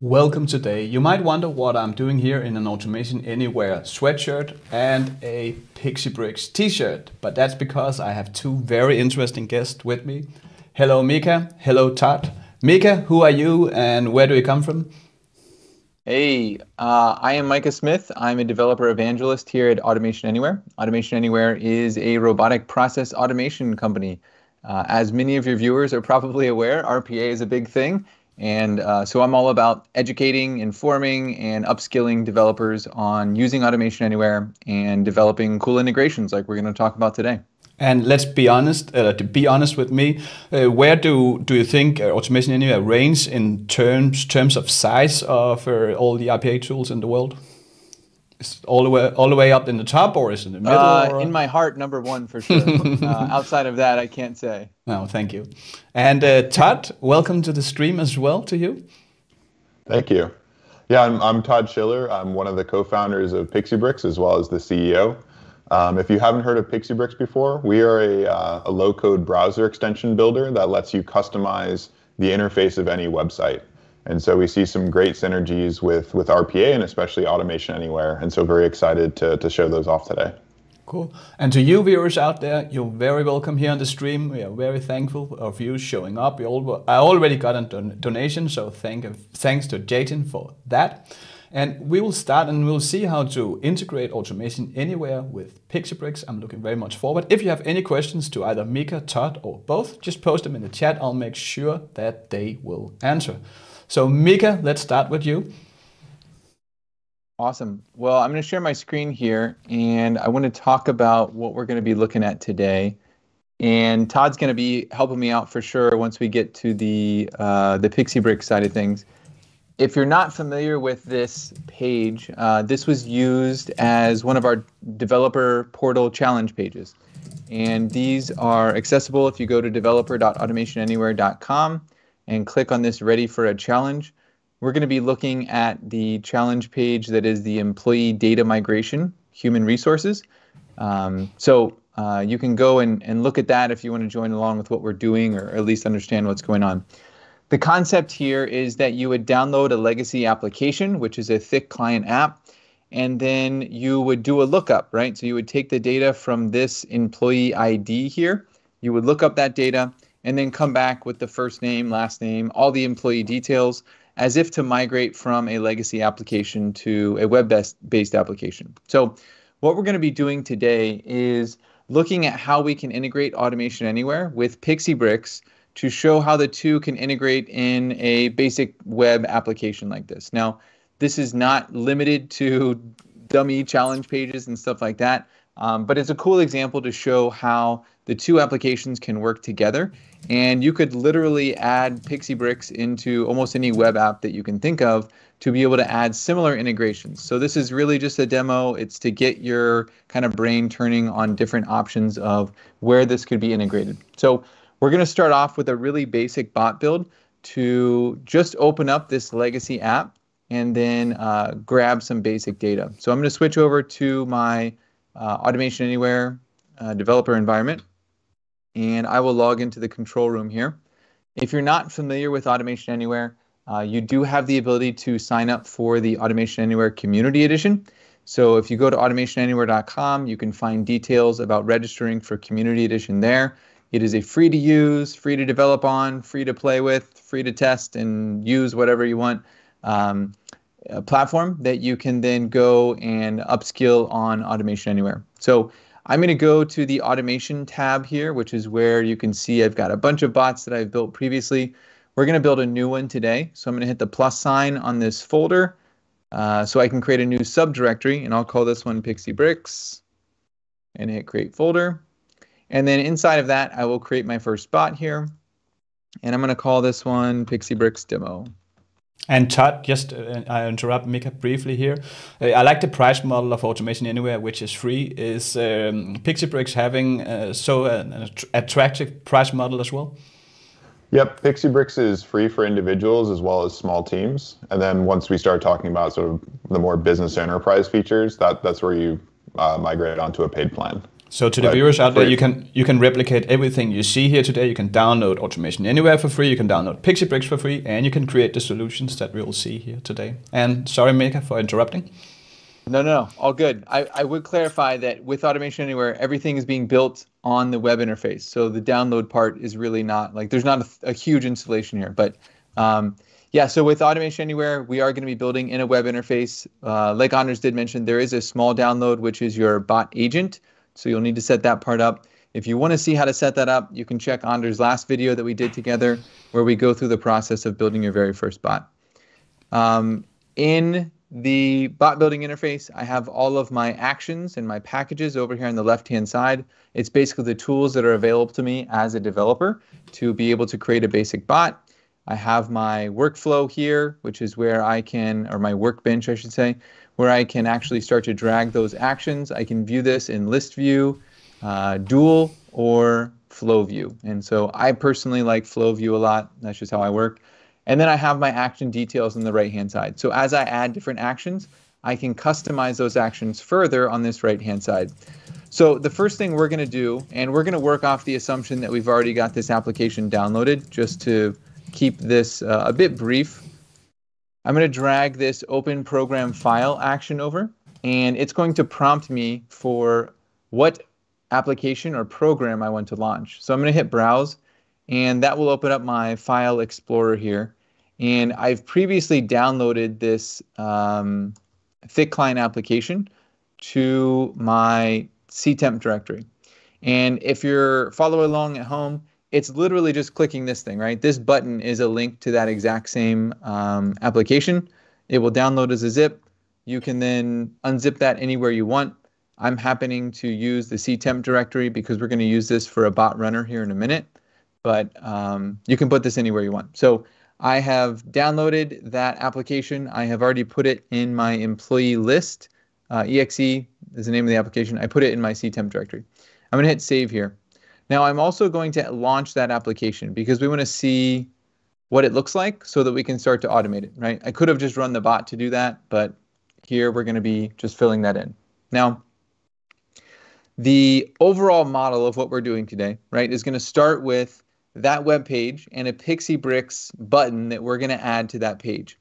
Welcome today. You might wonder what I'm doing here in an Automation Anywhere sweatshirt and a PixieBrix t-shirt, but that's because I have two very interesting guests with me. Hello Micah, hello Todd. Micah, who are you and where do you come from? Hey, I am Micah Smith. I'm a developer evangelist here at Automation Anywhere. Automation Anywhere is a robotic process automation company. As many of your viewers are probably aware, RPA is a big thing. And so I'm all about educating, informing, and upskilling developers on using Automation Anywhere and developing cool integrations like we're going to talk about today. And let's be honest, to be honest with me, where do you think Automation Anywhere ranks in terms of size of all the RPA tools in the world? Is it all the way up in the top, or is it in the middle? In my heart, number one for sure. Outside of that, I can't say. No, thank you. And Todd, welcome to the stream as well to you. Thank you. Yeah, I'm Todd Schiller. I'm one of the co-founders of PixieBrix as well as the CEO. If you haven't heard of PixieBrix before, we are a low-code browser extension builder that lets you customize the interface of any website. And so we see some great synergies with RPA and especially Automation Anywhere. And so very excited to show those off today. Cool. And to you viewers out there, you're very welcome here on the stream. We are very thankful of you showing up. I already got a donation, so thanks to Jatin for that. And we will start and we'll see how to integrate Automation Anywhere with PixieBrix. I'm looking very much forward. If you have any questions to either Micah, Todd, or both, just post them in the chat. I'll make sure that they will answer. So Micah, let's start with you. Awesome. Well, I'm going to share my screen here, and I want to talk about what we're going to be looking at today. And Todd's going to be helping me out for sure once we get to the PixieBrix side of things. If you're not familiar with this page, this was used as one of our developer portal challenge pages. And these are accessible if you go to developer.automationanywhere.com and click on this Ready for a Challenge. We're going to be looking at the challenge page that is the employee data migration, human resources. So you can go and look at that if you want to join along with what we're doing or at least understand what's going on. The concept here is that you would download a legacy application, which is a thick client app, and then you would do a lookup, right? So you would take the data from this employee ID here, you would look up that data, and then come back with the first name, last name, all the employee details, as if to migrate from a legacy application to a web-based application. So what we're going to be doing today is looking at how we can integrate Automation Anywhere with PixieBrix to show how the two can integrate in a basic web application like this. Now, this is not limited to dummy challenge pages and stuff like that, but it's a cool example to show how the two applications can work together. And you could literally add PixieBrix into almost any web app that you can think of to be able to add similar integrations. So this is really just a demo. It's to get your kind of brain turning on different options of where this could be integrated. So we're going to start off with a really basic bot build to just open up this legacy app and then grab some basic data. So I'm going to switch over to my Automation Anywhere developer environment, and I will log into the control room here. If you're not familiar with Automation Anywhere, you do have the ability to sign up for the Automation Anywhere Community Edition. So if you go to automationanywhere.com, you can find details about registering for Community Edition there. It is a free to use, free to develop on, free to play with, free to test and use whatever you want a platform that you can then go and upskill on Automation Anywhere. So I'm going to go to the Automation tab here, which is where you can see I've got a bunch of bots that I've built previously. We're going to build a new one today. So I'm going to hit the plus sign on this folder so I can create a new subdirectory, and I'll call this one PixieBrix and hit create folder. And then inside of that, I will create my first bot here, and I'm going to call this one PixieBrix demo. And Todd, just I interrupt Micah briefly here. I like the price model of Automation Anywhere, which is free. Is PixieBrix having an attractive price model as well? Yep, PixieBrix is free for individuals as well as small teams. And then once we start talking about sort of the more business enterprise features, that's where you migrate onto a paid plan. So to the viewers out there, you can replicate everything you see here today. You can download Automation Anywhere for free. You can download PixieBricks for free, and you can create the solutions that we will see here today. And sorry, Micah, for interrupting. No, all good. I would clarify that with Automation Anywhere, everything is being built on the web interface. So the download part is really not like, there's not a huge installation here. But yeah, so with Automation Anywhere, we are going to be building in a web interface. Like Anders did mention, there is a small download, which is your bot agent. So you'll need to set that part up. If you want to see how to set that up, you can check Anders' last video that we did together, where we go through the process of building your very first bot. In the bot building interface, I have all of my actions and my packages over here on the left-hand side. It's basically the tools that are available to me as a developer to be able to create a basic bot. I have my workflow here, which is where I can, or my workbench, I should say, where I can actually start to drag those actions. I can view this in list view, dual, or flow view. And so I personally like flow view a lot. That's just how I work. And then I have my action details on the right-hand side. So as I add different actions, I can customize those actions further on this right-hand side. So the first thing we're going to do, and we're going to work off the assumption that we've already got this application downloaded, just to keep this a bit brief. I'm going to drag this open program file action over, and it's going to prompt me for what application or program I want to launch. So I'm going to hit browse, and that will open up my file explorer here. And I've previously downloaded this thick client application to my ctemp directory. And if you're following along at home, it's literally just clicking this thing, right? This button is a link to that exact same application. It will download as a zip. You can then unzip that anywhere you want. I'm happening to use the ctemp directory because we're going to use this for a bot runner here in a minute. But you can put this anywhere you want. So I have downloaded that application. I have already put it in my employee list. exe is the name of the application. I put it in my ctemp directory. I'm going to hit save here. Now I'm also going to launch that application because we want to see what it looks like so that we can start to automate it, right? I could have just run the bot to do that, but here we're going to be just filling that in. Now, the overall model of what we're doing today, right, is going to start with that web page and a PixieBricks button that we're going to add to that page.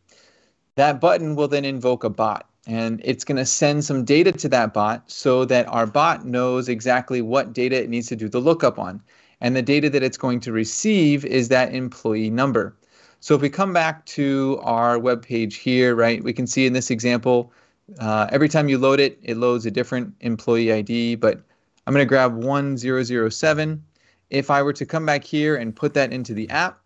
That button will then invoke a bot, and it's going to send some data to that bot so that our bot knows exactly what data it needs to do the lookup on. And the data that it's going to receive is that employee number. So if we come back to our web page here, right, we can see in this example, every time you load it, it loads a different employee ID, but I'm going to grab 1007. If I were to come back here and put that into the app,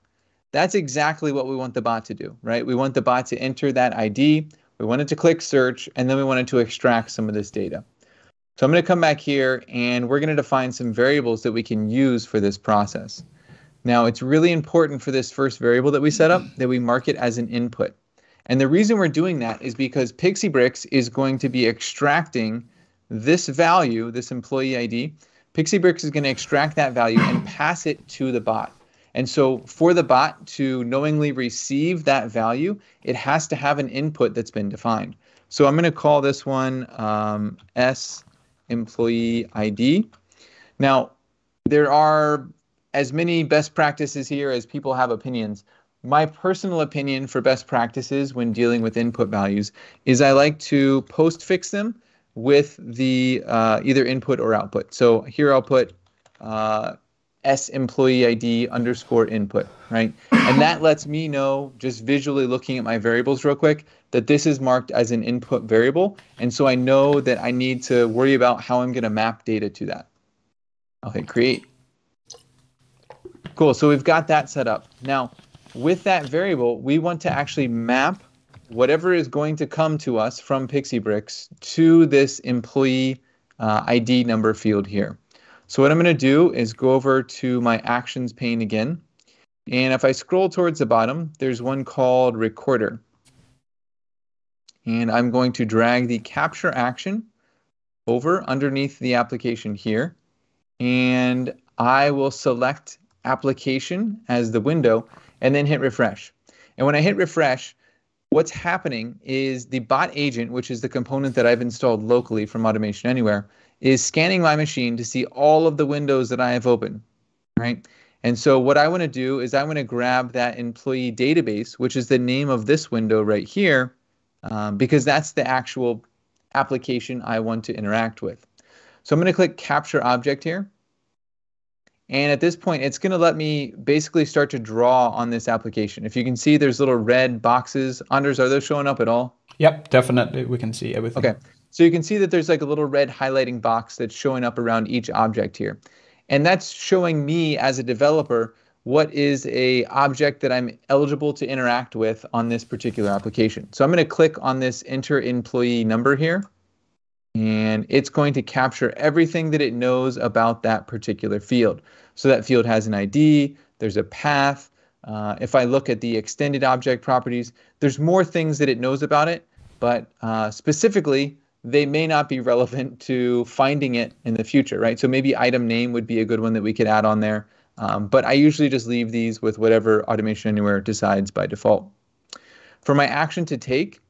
that's exactly what we want the bot to do, right? We want the bot to enter that ID, we want it to click search, and then we want it to extract some of this data. So I'm going to come back here, and we're going to define some variables that we can use for this process. Now, it's really important for this first variable that we set up that we mark it as an input. And the reason we're doing that is because PixieBricks is going to be extracting this value, this employee ID. PixieBricks is going to extract that value and pass it to the bot. And so for the bot to knowingly receive that value, it has to have an input that's been defined. So I'm going to call this one S employee ID. Now, there are as many best practices here as people have opinions. My personal opinion for best practices when dealing with input values is I like to postfix them with the either input or output. So here I'll put S employee ID underscore input, right? And that lets me know, just visually looking at my variables real quick, that this is marked as an input variable. And so I know that I need to worry about how I'm going to map data to that. I'll hit create. Cool, so we've got that set up. Now, with that variable, we want to actually map whatever is going to come to us from PixieBricks to this employee ID number field here. So what I'm going to do is go over to my actions pane again. And if I scroll towards the bottom, there's one called recorder. And I'm going to drag the capture action over underneath the application here. And I will select application as the window and then hit refresh. And when I hit refresh, what's happening is the bot agent, which is the component that I've installed locally from Automation Anywhere, is scanning my machine to see all of the windows that I have open, right? And so what I want to do is I want to grab that employee database, which is the name of this window right here, because that's the actual application I want to interact with. So I'm going to click Capture Object here. And at this point, it's going to let me basically start to draw on this application. If you can see, there's little red boxes. Anders, are those showing up at all? Yep, definitely. We can see everything. Okay. So you can see that there's like a little red highlighting box that's showing up around each object here. And that's showing me as a developer what is a object that I'm eligible to interact with on this particular application. So I'm going to click on this enter employee number here. And it's going to capture everything that it knows about that particular field. So that field has an ID, there's a path. If I look at the extended object properties, there's more things that it knows about it, but specifically, they may not be relevant to finding it in the future, right? So maybe item name would be a good one that we could add on there. But I usually just leave these with whatever Automation Anywhere decides by default. For my action to take,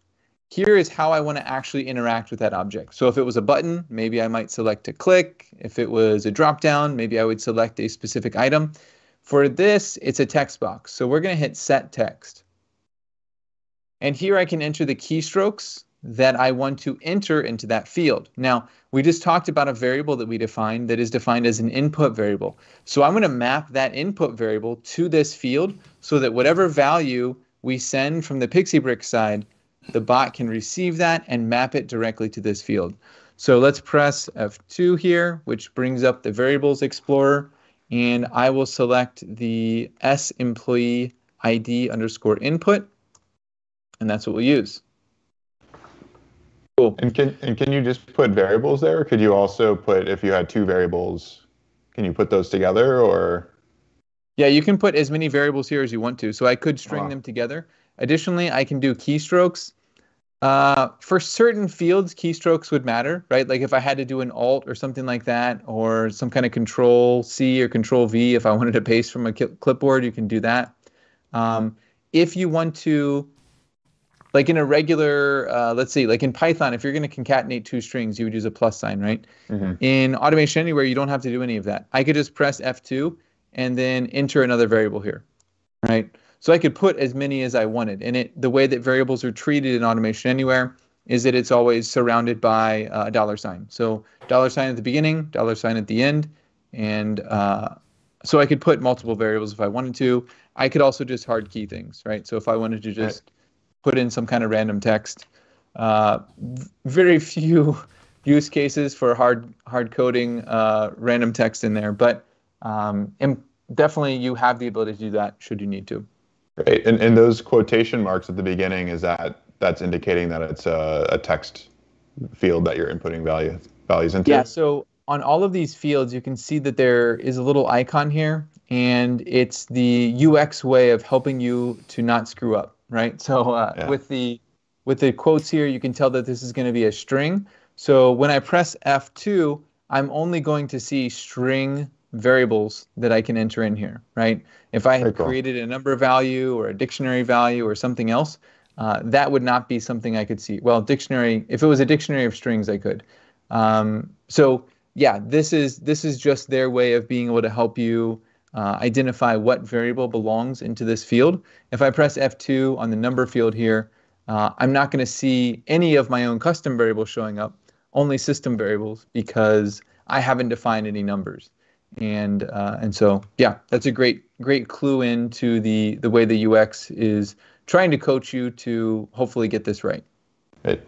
here is how I want to actually interact with that object. So if it was a button, maybe I might select to click. If it was a drop-down, maybe I would select a specific item. For this, it's a text box. So we're going to hit Set Text. And here I can enter the keystrokes that I want to enter into that field. Now, we just talked about a variable that we defined that is defined as an input variable. So I'm going to map that input variable to this field so that whatever value we send from the PixieBricks side, the bot can receive that and map it directly to this field. So let's press F2 here, which brings up the Variables Explorer, and I will select the S employee ID underscore input, and that's what we'll use. Cool. And can you just put variables there? Or could you also put, if you had two variables, can you put those together, or? Yeah, you can put as many variables here as you want to. So I could string them together. Additionally, I can do keystrokes. For certain fields, keystrokes would matter, right? Like if I had to do an Alt or something like that, or some kind of Control C or Control V, if I wanted to paste from a clipboard, you can do that. If you want to, like in a regular, let's see, like in Python, if you're going to concatenate two strings, you would use a plus sign, right? Mm-hmm. In Automation Anywhere, you don't have to do any of that. I could just press F2 and then enter another variable here, right? So I could put as many as I wanted. And the way that variables are treated in Automation Anywhere is that it's always surrounded by a $. So $sign at the beginning, $sign at the end. And so I could put multiple variables if I wanted to. I could also just hard key things, right? So if I wanted to just put in some kind of random text, very few use cases for hard coding random text in there. But definitely you have the ability to do that should you need to. Right, and those quotation marks at the beginning, that's indicating that it's a text field that you're inputting values into? Yeah, so on all of these fields, you can see that there is a little icon here, and it's the UX way of helping you to not screw up, right? So with the quotes here, you can tell that this is going to be a string. So when I press F2, I'm only going to see string variables that I can enter in here, right? If I had created a number value or a dictionary value or something else, that would not be something I could see. Well, dictionary, if it was a dictionary of strings, I could. So yeah, this is just their way of being able to help you identify what variable belongs into this field. If I press F2 on the number field here, I'm not going to see any of my own custom variables showing up, only system variables, because I haven't defined any numbers. And so, yeah, that's a great clue into the way the UX is trying to coach you to hopefully get this right. Right.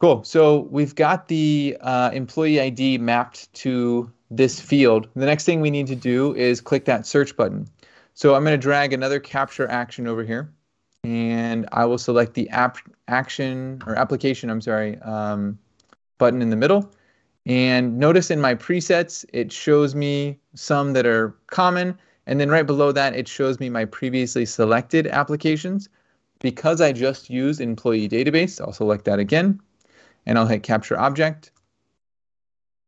Cool. So we've got the employee ID mapped to this field. The next thing we need to do is click that search button. So I'm going to drag another capture action over here, and I will select the application button in the middle. And notice in my presets, it shows me some that are common. And then right below that, it shows me my previously selected applications. Because I just used employee database, I'll select that again. And I'll hit capture object.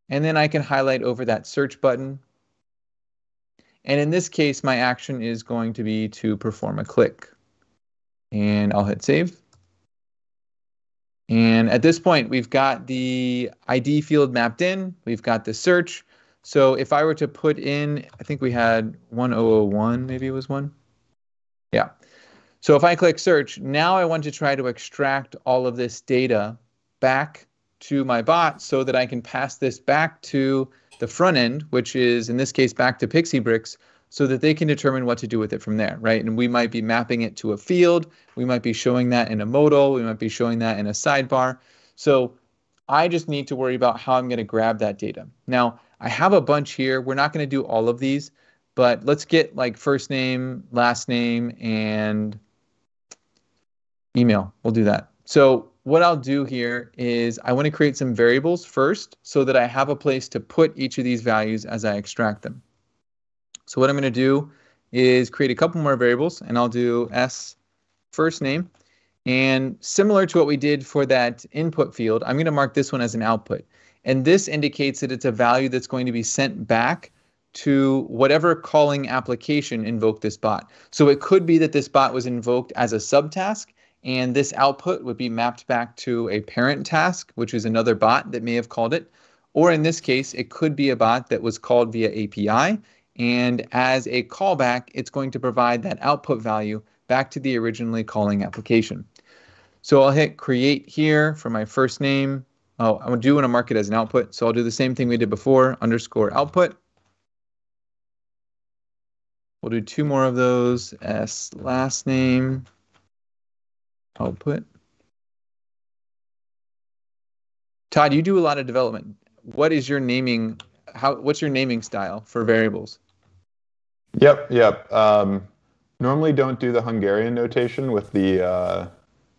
And then I can highlight over that search button. And in this case, my action is going to be to perform a click. And I'll hit save. And at this point, we've got the ID field mapped in. We've got the search. So if I were to put in, I think we had 1001, maybe it was one. Yeah. So if I click search, now I want to try to extract all of this data back to my bot so that I can pass this back to the front end, which is in this case back to PixieBricks, so that they can determine what to do with it from there, right? And we might be mapping it to a field. We might be showing that in a modal. We might be showing that in a sidebar. So I just need to worry about how I'm going to grab that data. Now, I have a bunch here. We're not going to do all of these, but let's get like first name, last name, and email. We'll do that. So what I'll do here is I want to create some variables first so that I have a place to put each of these values as I extract them. So what I'm going to do is create a couple more variables, and I'll do s first name. And similar to what we did for that input field, I'm going to mark this one as an output. And this indicates that it's a value that's going to be sent back to whatever calling application invoked this bot. So it could be that this bot was invoked as a subtask, and this output would be mapped back to a parent task, which is another bot that may have called it. Or in this case, it could be a bot that was called via API, and as a callback, it's going to provide that output value back to the originally calling application. So I'll hit create here for my first name. Oh, I do want to mark it as an output, so I'll do the same thing we did before, underscore output. We'll do two more of those, s last name, output. Todd, you do a lot of development. What is your naming? What's your naming style for variables? Yep. Normally don't do the Hungarian notation with the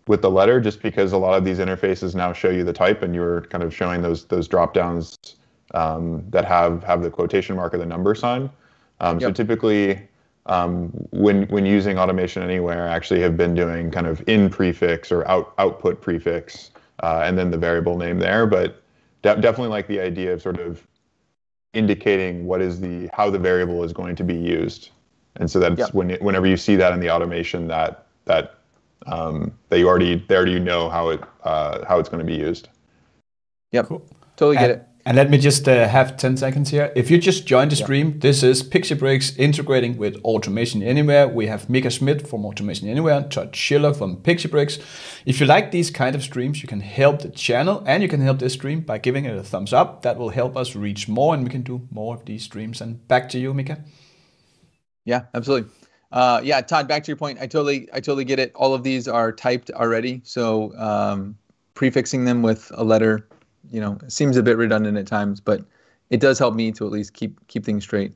letter, just because a lot of these interfaces now show you the type, and you're kind of showing those drop downs that have the quotation mark or the number sign. So typically, when using Automation Anywhere, I actually have been doing kind of in prefix or output prefix, and then the variable name there. But definitely like the idea of sort of indicating how the variable is going to be used, and so that's whenever you see that in the automation, that you already know how it's going to be used. Yep, cool. Totally get it. And let me just have 10 seconds here. If you just joined the stream, this is PixieBricks integrating with Automation Anywhere. We have Micah Smith from Automation Anywhere, Todd Schiller from PixieBricks. If you like these kind of streams, you can help the channel and you can help this stream by giving it a thumbs up. That will help us reach more and we can do more of these streams. And back to you, Micah. Yeah, absolutely. Yeah, Todd, back to your point. I totally get it. All of these are typed already. So prefixing them with a letter, it seems a bit redundant at times, but it does help me to at least keep things straight.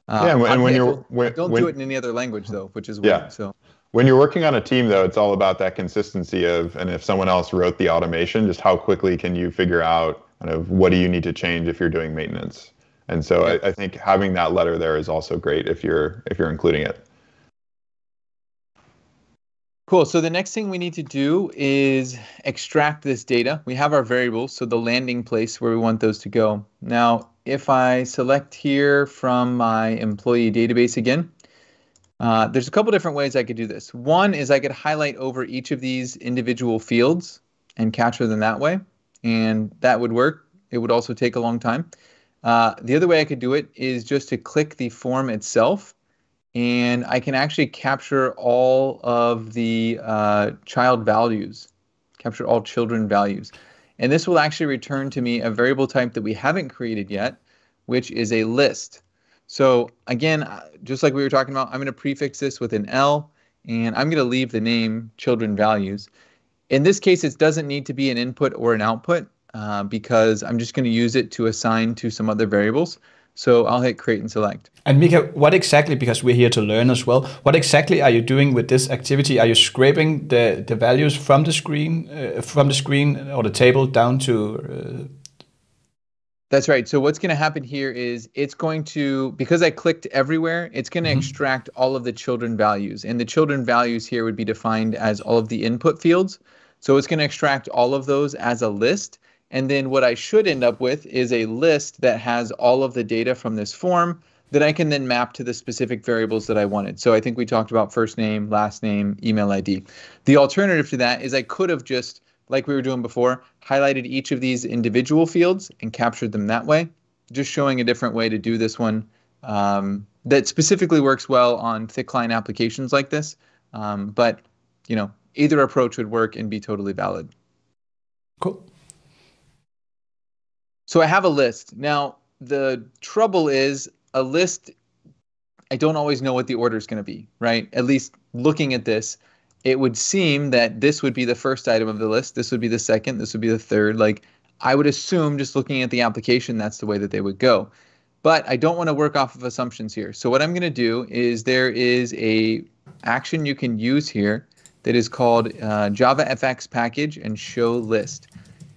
And don't do it in any other language though, which is weird. So when you're working on a team though, it's all about that consistency and if someone else wrote the automation, just how quickly can you figure out kind of what do you need to change if you're doing maintenance. And so I think having that letter there is also great if you're including it. Cool. So the next thing we need to do is extract this data. We have our variables, so the landing place where we want those to go. Now, if I select here from my employee database again, there's a couple different ways I could do this. One is I could highlight over each of these individual fields and capture them that way, and that would work. It would also take a long time. The other way I could do it is just to click the form itself, and I can actually capture all of the child values, capture all children values. And this will actually return to me a variable type that we haven't created yet, which is a list. So again, just like we were talking about, I'm going to prefix this with an L, and I'm going to leave the name children values. In this case, it doesn't need to be an input or an output because I'm just going to use it to assign to some other variables. So I'll hit create and select. And Micah, what exactly, because we're here to learn as well, what exactly are you doing with this activity? Are you scraping the values from the screen or the table down to... That's right. So what's going to happen here is it's going to, because I clicked everywhere, it's going to extract all of the children values. And the children values here would be defined as all of the input fields. So it's going to extract all of those as a list. And then what I should end up with is a list that has all of the data from this form that I can then map to the specific variables that I wanted. So I think we talked about first name, last name, email ID. The alternative to that is I could have just like we were doing before, highlighted each of these individual fields and captured them that way, just showing a different way to do this one that specifically works well on thick client applications like this. But, either approach would work and be totally valid. Cool. So I have a list. Now, the trouble is a list, I don't always know what the order is going to be, right? At least looking at this, it would seem that this would be the first item of the list. This would be the second. This would be the third. Like, I would assume, just looking at the application, that's the way that they would go. But I don't want to work off of assumptions here. So what I'm going to do is there is a action you can use here that is called Javafx package and show list.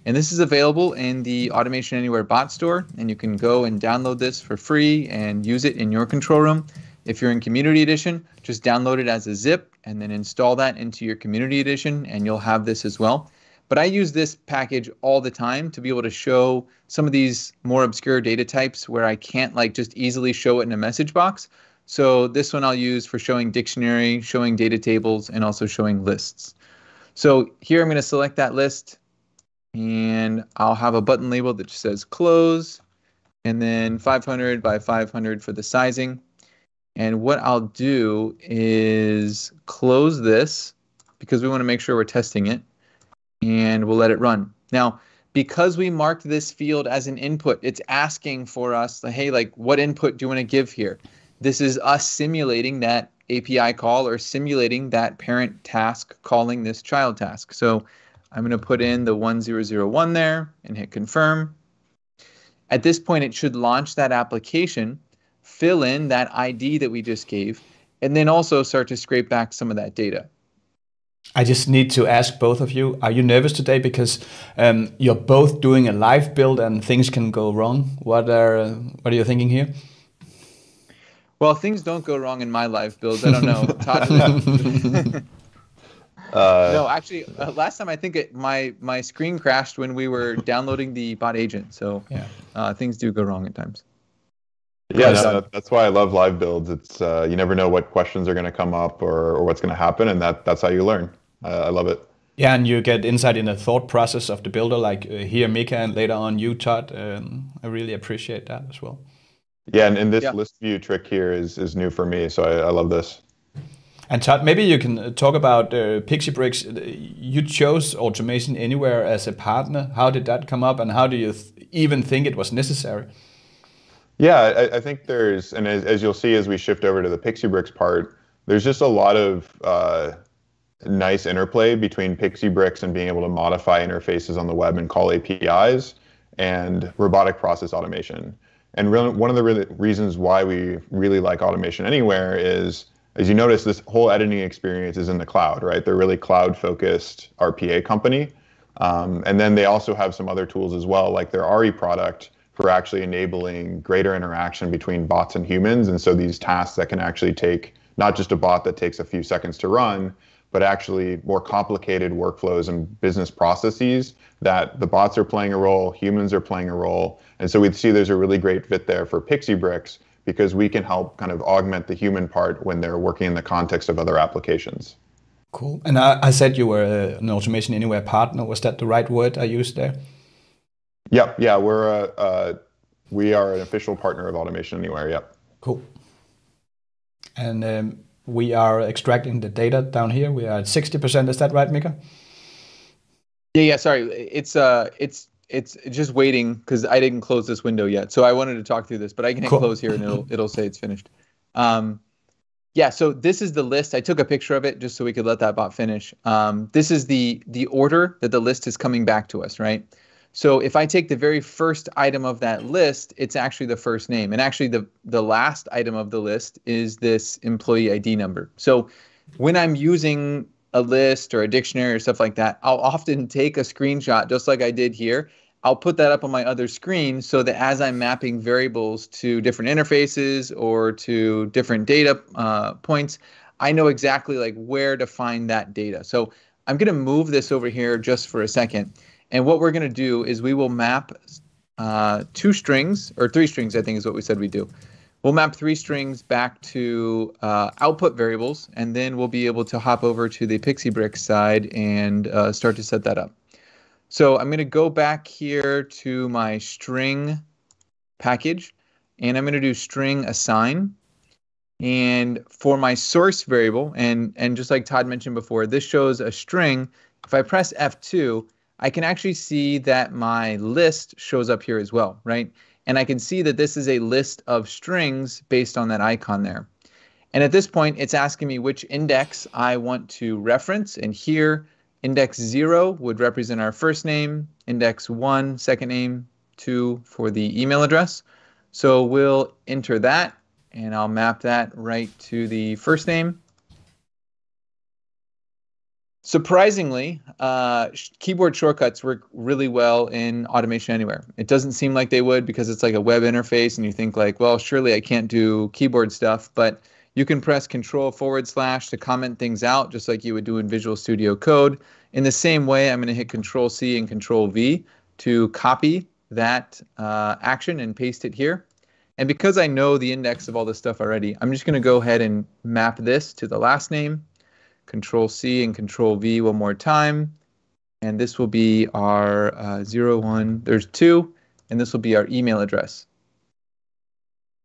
And this is available in the Automation Anywhere bot store, and you can go and download this for free and use it in your control room. If you're in Community Edition, just download it as a zip and then install that into your Community Edition, and you'll have this as well. But I use this package all the time to be able to show some of these more obscure data types where I can't just easily show it in a message box. So this one I'll use for showing dictionary, showing data tables, and also showing lists. So here I'm going to select that list, and I'll have a button label that just says close, and then 500 by 500 for the sizing. And what I'll do is close this because we want to make sure we're testing it, and we'll let it run. Now, because we marked this field as an input, it's asking for us, hey, what input do you want to give here? This is us simulating that API call or simulating that parent task calling this child task. So I'm going to put in the 1001 there and hit confirm. At this point, it should launch that application, fill in that ID that we just gave, and then also start to scrape back some of that data. I just need to ask both of you, are you nervous today because you're both doing a live build and things can go wrong? What are you thinking here? Well, things don't go wrong in my live builds. I don't know. Todd, no, actually, last time I think my screen crashed when we were downloading the bot agent. So yeah. Things do go wrong at times. Yeah, that's why I love live builds. It's you never know what questions are going to come up or what's going to happen, and that's how you learn. I love it. Yeah, and you get insight in the thought process of the builder, like here Mika and later on you, Todd. I really appreciate that as well. Yeah, and this list view trick here is new for me, so I love this. And Todd, maybe you can talk about PixieBrix. You chose Automation Anywhere as a partner. How did that come up, and how do you even think it was necessary? Yeah, I think there's, and as you'll see as we shift over to the PixieBrix part, there's just a lot of nice interplay between PixieBrix and being able to modify interfaces on the web and call APIs and robotic process automation. And really, one of the reasons why we really like Automation Anywhere is, as you notice, this whole editing experience is in the cloud, right? They're really cloud-focused RPA company. And then they also have some other tools as well, like their RE product, for actually enabling greater interaction between bots and humans. And so these tasks that can actually take not just a bot that takes a few seconds to run, but actually more complicated workflows and business processes that the bots are playing a role, humans are playing a role. And so we see there's a really great fit there for PixieBrix because we can help kind of augment the human part when they're working in the context of other applications. Cool. And I said you were an Automation Anywhere partner. Was that the right word I used there? Yep. Yeah, we are an official partner of Automation Anywhere. Yep. Cool. And we are extracting the data down here. We are at 60%. Is that right, Mika? Yeah. Sorry, it's just waiting because I didn't close this window yet. So I wanted to talk through this, but I can hit close here and it'll say it's finished. Yeah. So this is the list. I took a picture of it just so we could let that bot finish. This is the order that the list is coming back to us, right? So if I take the very first item of that list, it's actually the first name. And actually the last item of the list is this employee ID number. So when I'm using a list or a dictionary or stuff like that, I'll often take a screenshot just like I did here. I'll put that up on my other screen so that as I'm mapping variables to different interfaces or to different data points, I know exactly like where to find that data. So I'm going to move this over here just for a second. And what we're going to do is we will map 2 strings, or 3 strings, I think is what we said we do. We'll map 3 strings back to output variables, and then we'll be able to hop over to the PixieBrix side and start to set that up. So I'm going to go back here to my string package, and I'm going to do string assign. And for my source variable, and just like Todd mentioned before, this shows a string. If I press F2, I can actually see that my list shows up here as well, right? And I can see that this is a list of strings based on that icon there. And at this point, it's asking me which index I want to reference. And here, index 0 would represent our first name, index 1, second name, 2 for the email address. So we'll enter that, and I'll map that right to the first name. Surprisingly, keyboard shortcuts work really well in Automation Anywhere. It doesn't seem like they would because it's like a web interface, and you think like, well, surely I can't do keyboard stuff, but you can press Control / to comment things out, just like you would do in Visual Studio Code. In the same way, I'm going to hit Control C and Control V to copy that action and paste it here. And because I know the index of all this stuff already, I'm just going to go ahead and map this to the last name. Control C and Control V one more time. And this will be our 0, 1, there's 2, and this will be our email address.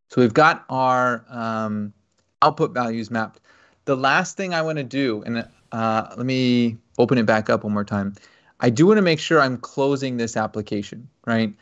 So we've got our output values mapped. The last thing I want to do, and let me open it back up one more time. I do want to make sure I'm closing this application, right?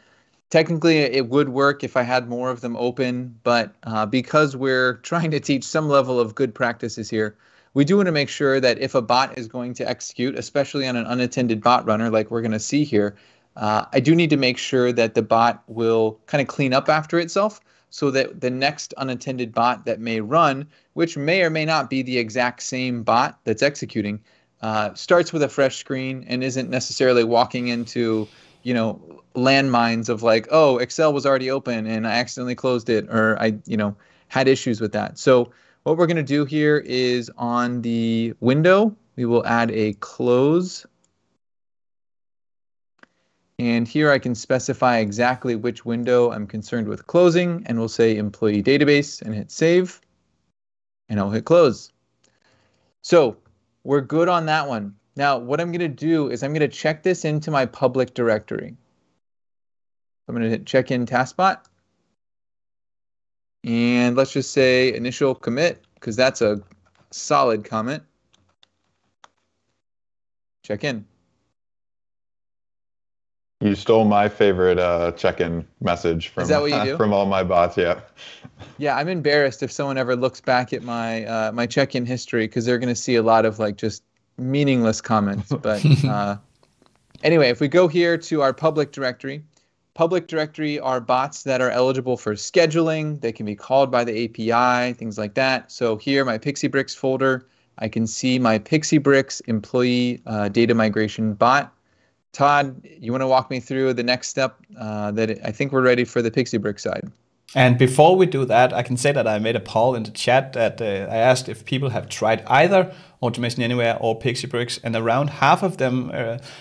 Technically, it would work if I had more of them open, but because we're trying to teach some level of good practices here, we do want to make sure that if a bot is going to execute, especially on an unattended bot runner like we're going to see here, I do need to make sure that the bot will kind of clean up after itself so that the next unattended bot that may run, which may or may not be the exact same bot that's executing, starts with a fresh screen and isn't necessarily walking into, you know, landmines of like, oh, Excel was already open and I accidentally closed it, or I, you know, had issues with that. So what we're going to do here is on the window, we will add a close. And here I can specify exactly which window I'm concerned with closing, and we'll say employee database and hit save, and I'll hit close. So we're good on that one. Now what I'm going to do is I'm going to check this into my public directory. I'm going to hit check in taskbot. And let's just say initial commit, because that's a solid comment. Check in. You stole my favorite check-in message from, Is that what you do? from all my bots, yeah. Yeah, I'm embarrassed if someone ever looks back at my my check-in history, because they're going to see a lot of like just meaningless comments. But anyway, if we go here to our public directory are bots that are eligible for scheduling. They can be called by the API, things like that. So here, my PixieBricks folder, I can see my PixieBricks employee data migration bot. Todd, you want to walk me through the next step that I think we're ready for the PixieBricks side. And before we do that, I can say that I made a poll in the chat that I asked if people have tried either Automation Anywhere or PixieBricks, and around half of them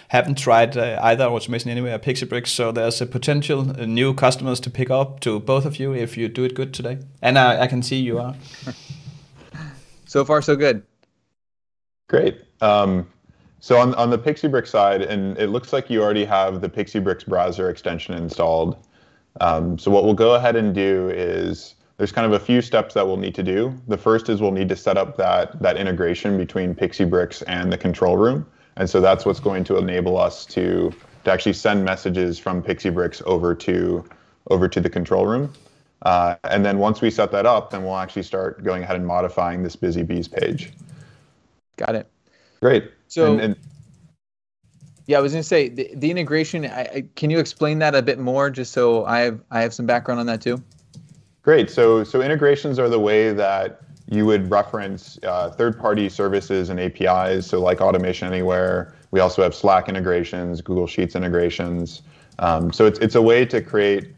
haven't tried either Automation Anywhere or PixieBricks. So there's a potential new customers to pick up to both of you if you do it good today. And I can see you are. So far, so good. Great. So on the PixieBricks side, and it looks like you already have the PixieBricks browser extension installed. So what we'll go ahead and do is there's kind of a few steps that we'll need to do. The first is we'll need to set up that integration between PixieBricks and the control room. And so that's what's going to enable us to actually send messages from PixieBricks over to the control room. And then once we set that up, then we'll actually start going ahead and modifying this Busy Bees page. Got it. Great. So, yeah, I was going to say the integration. Can you explain that a bit more, just so I have some background on that too? Great. So integrations are the way that you would reference third-party services and APIs. So like Automation Anywhere. We also have Slack integrations, Google Sheets integrations. So it's a way to create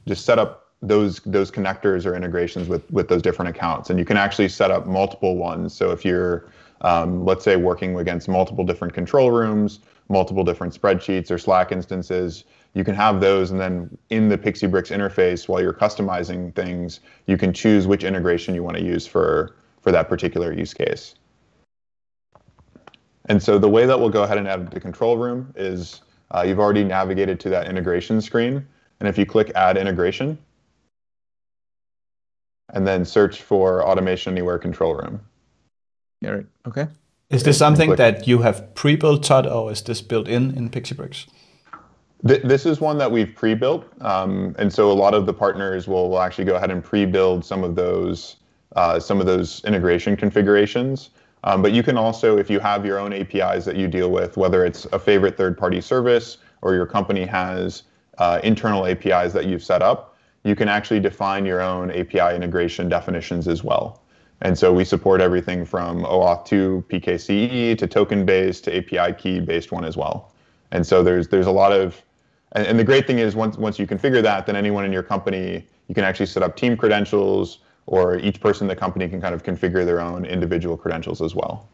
just set up those connectors or integrations with those different accounts, and you can actually set up multiple ones. So if you're let's say working against multiple different control rooms, multiple different spreadsheets or Slack instances, you can have those, and then in the PixieBricks interface, while you're customizing things, you can choose which integration you want to use for that particular use case. And so the way that we'll go ahead and add the control room is you've already navigated to that integration screen. And if you click Add Integration, and then search for Automation Anywhere Control Room. Yeah, right. Okay. Is this something that you have pre-built, Todd, or is this built in PixieBricks? This is one that we've pre-built, and so a lot of the partners will actually go ahead and pre-build some of those integration configurations. But you can also, if you have your own APIs that you deal with, whether it's a favorite third-party service or your company has internal APIs that you've set up, you can actually define your own API integration definitions as well. And so we support everything from OAuth 2 PKCE to token-based to API key-based one as well. And so there's a lot of, and the great thing is once you configure that, then anyone in your company, you can actually set up team credentials, or each person in the company can kind of configure their own individual credentials as well.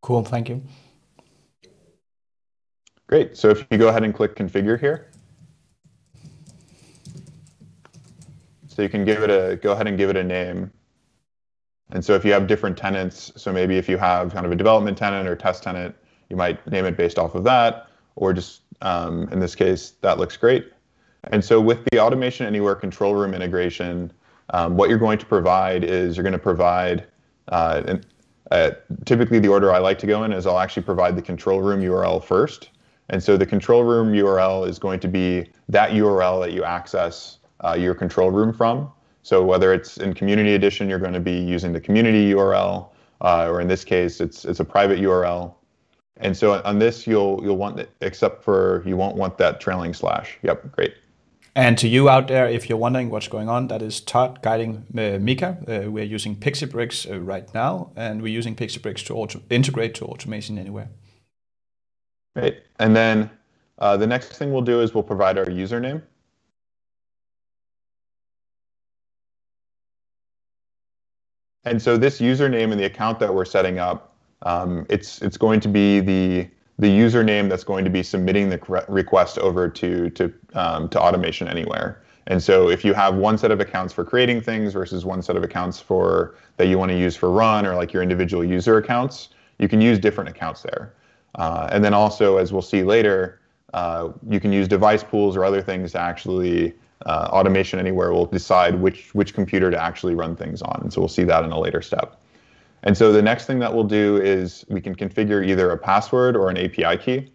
Cool, thank you. Great, so if you go ahead and click configure here, so you can go ahead and give it a name. And so if you have different tenants, so maybe if you have kind of a development tenant or test tenant, you might name it based off of that, or just in this case, that looks great. And so with the Automation Anywhere Control Room integration, what you're going to provide is you're going to provide, typically the order I like to go in is I'll actually provide the control room URL first. And so the control room URL is going to be that URL that you access your control room from. So whether it's in Community Edition, you're going to be using the community URL, or in this case, it's a private URL. And so on this, you'll want it, except for you won't want that trailing slash. Yep, great. And to you out there, if you're wondering what's going on, that is Todd guiding Micah. We're using PixieBricks right now, and we're using PixieBricks to integrate to Automation Anywhere. Great. And then the next thing we'll do is we'll provide our username. And so this username and the account that we're setting up, it's going to be the username that's going to be submitting the request over to Automation Anywhere. And so if you have one set of accounts for creating things versus one set of accounts that you want to use for run, or like your individual user accounts, you can use different accounts there. And then also, as we'll see later, you can use device pools or other things to actually Automation Anywhere will decide which computer to actually run things on. And so we'll see that in a later step. And so the next thing that we'll do is we can configure either a password or an API key.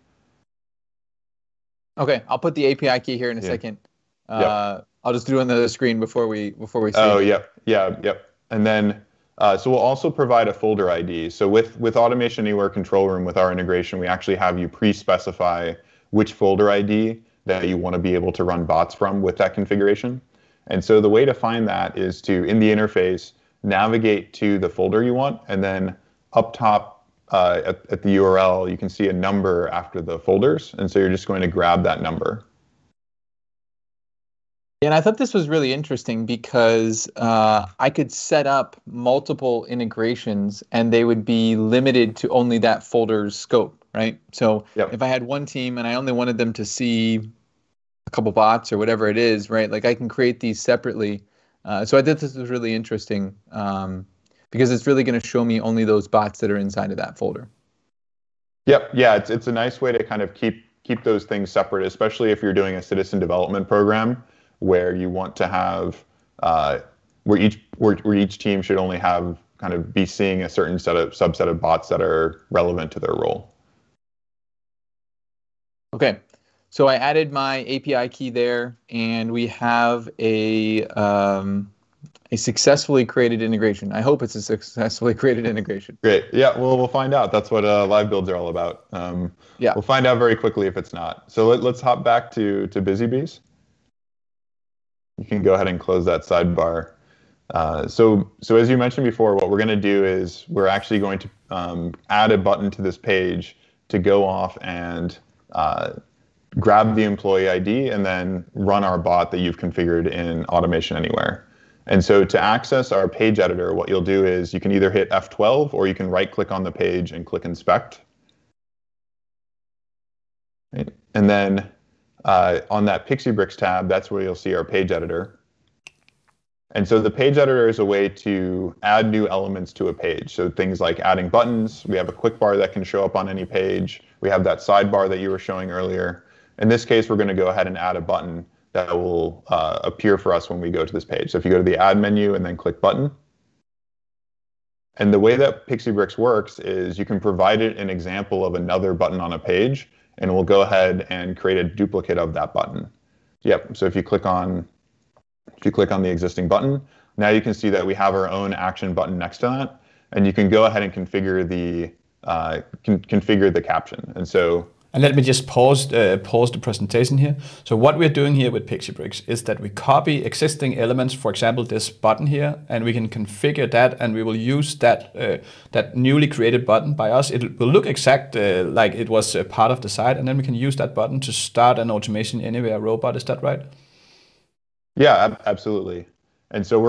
Okay, I'll put the API key here in a second. Yep. I'll just do it on the screen before we see. Oh, yep. And then so we'll also provide a folder ID. So with Automation Anywhere Control Room, with our integration, we actually have you pre-specify which folder ID that you want to be able to run bots from with that configuration. And so the way to find that is to, in the interface, navigate to the folder you want, and then up top at the URL, you can see a number after the folders. And so you're just going to grab that number. And I thought this was really interesting because I could set up multiple integrations and they would be limited to only that folder's scope, right? So if I had one team and I only wanted them to see a couple bots or whatever it is, right? Like I can create these separately. So I thought this was really interesting because it's really going to show me only those bots that are inside of that folder. Yep. Yeah, it's a nice way to kind of keep those things separate, especially if you're doing a citizen development program where you want to have where each team should only have kind of be seeing a certain subset of bots that are relevant to their role. Okay. So I added my API key there, and we have a successfully created integration. I hope it's a successfully created integration. Great. Yeah, well, we'll find out. That's what live builds are all about. We'll find out very quickly if it's not. So let's hop back to BusyBees. You can go ahead and close that sidebar. So as you mentioned before, what we're going to do is we're actually going to add a button to this page to go off and grab the employee ID and then run our bot that you've configured in Automation Anywhere. And so to access our page editor, what you'll do is you can either hit F12 or you can right click on the page and click Inspect. Right. And then on that PixieBricks tab, that's where you'll see our page editor. And so the page editor is a way to add new elements to a page. So things like adding buttons. We have a quick bar that can show up on any page. We have that sidebar that you were showing earlier. In this case, we're going to go ahead and add a button that will appear for us when we go to this page. So if you go to the add menu and then click button, and the way that PixieBricks works is you can provide it an example of another button on a page, and we'll go ahead and create a duplicate of that button. Yep. So if you click on the existing button, now you can see that we have our own action button next to that, and you can go ahead and configure the caption. And let me just pause the presentation here. So what we're doing here with PixieBricks is that we copy existing elements, for example, this button here, and we can configure that, and we will use that newly created button by us. It will look exact like it was a part of the site, and then we can use that button to start an automation anywhere robot. Is that right? Yeah, absolutely. And so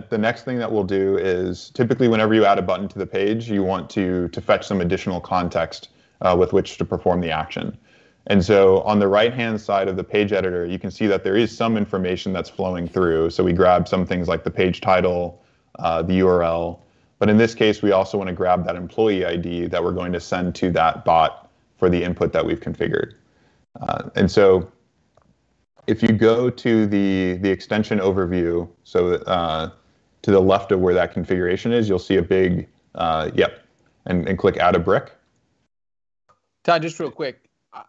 the next thing that we'll do is typically whenever you add a button to the page, you want to fetch some additional context with which to perform the action. And so on the right-hand side of the page editor, you can see that there is some information that's flowing through. So we grab some things like the page title, the URL. But in this case, we also want to grab that employee ID that we're going to send to that bot for the input that we've configured. And so if you go to the extension overview, so to the left of where that configuration is, you'll see a big, and click add a brick. Todd, just real quick,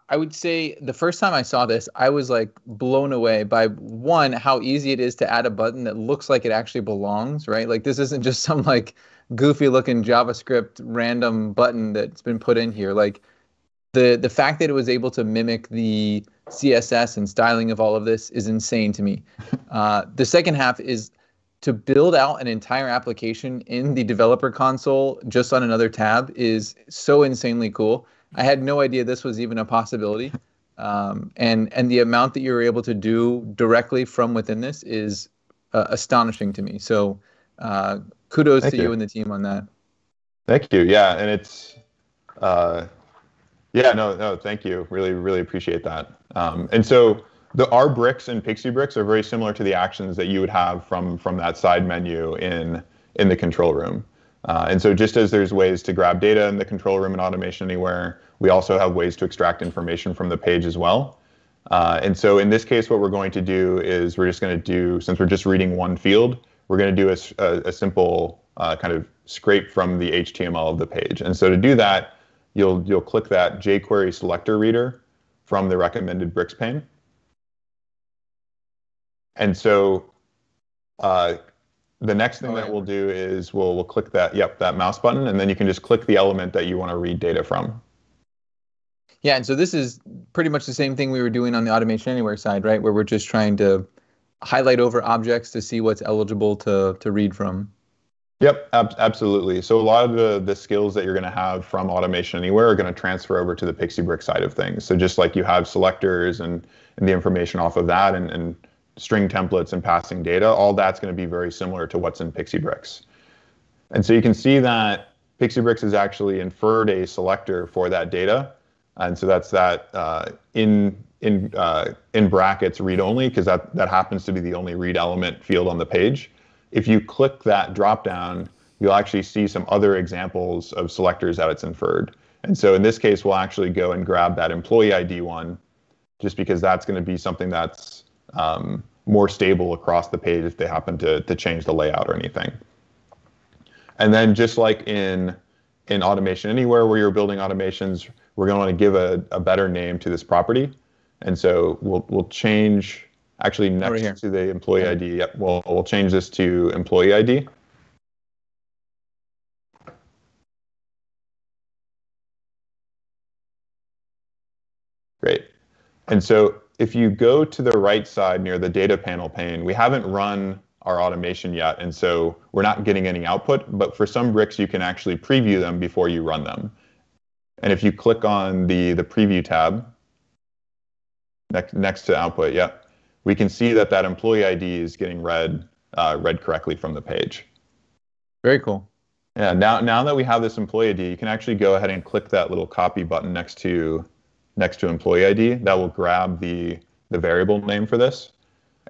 I would say the first time I saw this, I was like blown away by one, how easy it is to add a button that looks like it actually belongs, right? Like this isn't just some like goofy looking JavaScript random button that's been put in here. Like the fact that it was able to mimic the CSS and styling of all of this is insane to me. The second half is to build out an entire application in the developer console just on another tab is so insanely cool. I had no idea this was even a possibility. And the amount that you're able to do directly from within this is astonishing to me. So kudos to you and the team on that. Thank you. Yeah, and it's, thank you. Really, really appreciate that. And so our bricks in PixieBricks are very similar to the actions that you would have from that side menu in the control room. And so just as there's ways to grab data in the control room and Automation Anywhere, we also have ways to extract information from the page as well. And so in this case, what we're going to do is we're just going to do, since we're just reading one field, we're going to do a simple kind of scrape from the HTML of the page. And so to do that, you'll click that jQuery selector reader from the recommended bricks pane. And so the next thing that we'll do is we'll click that mouse button, and then you can just click the element that you want to read data from. Yeah, and so this is pretty much the same thing we were doing on the Automation Anywhere side, right? Where we're just trying to highlight over objects to see what's eligible to read from. Yep, absolutely. So a lot of the skills that you're going to have from Automation Anywhere are going to transfer over to the PixieBricks side of things. So just like you have selectors and the information off of that and string templates and passing data, all that's going to be very similar to what's in PixieBricks. And so you can see that PixieBricks has actually inferred a selector for that data. And so that's that in brackets read only, because that happens to be the only read element field on the page. If you click that dropdown, you'll actually see some other examples of selectors that it's inferred. And so in this case, we'll actually go and grab that employee ID one, just because that's going to be something that's more stable across the page if they happen to change the layout or anything. And then just like in Automation Anywhere where you're building automations, we're going to want to give a better name to this property. And so we'll change, actually next to the employee ID, yep, we'll change this to employee ID. Great. And so if you go to the right side near the data panel pane, we haven't run our automation yet, and so we're not getting any output, but for some bricks, you can actually preview them before you run them. And if you click on the preview tab next to output, yep, we can see that employee ID is getting read correctly from the page. Very cool. Yeah, now that we have this employee ID, you can actually go ahead and click that little copy button next to employee ID. That will grab the variable name for this.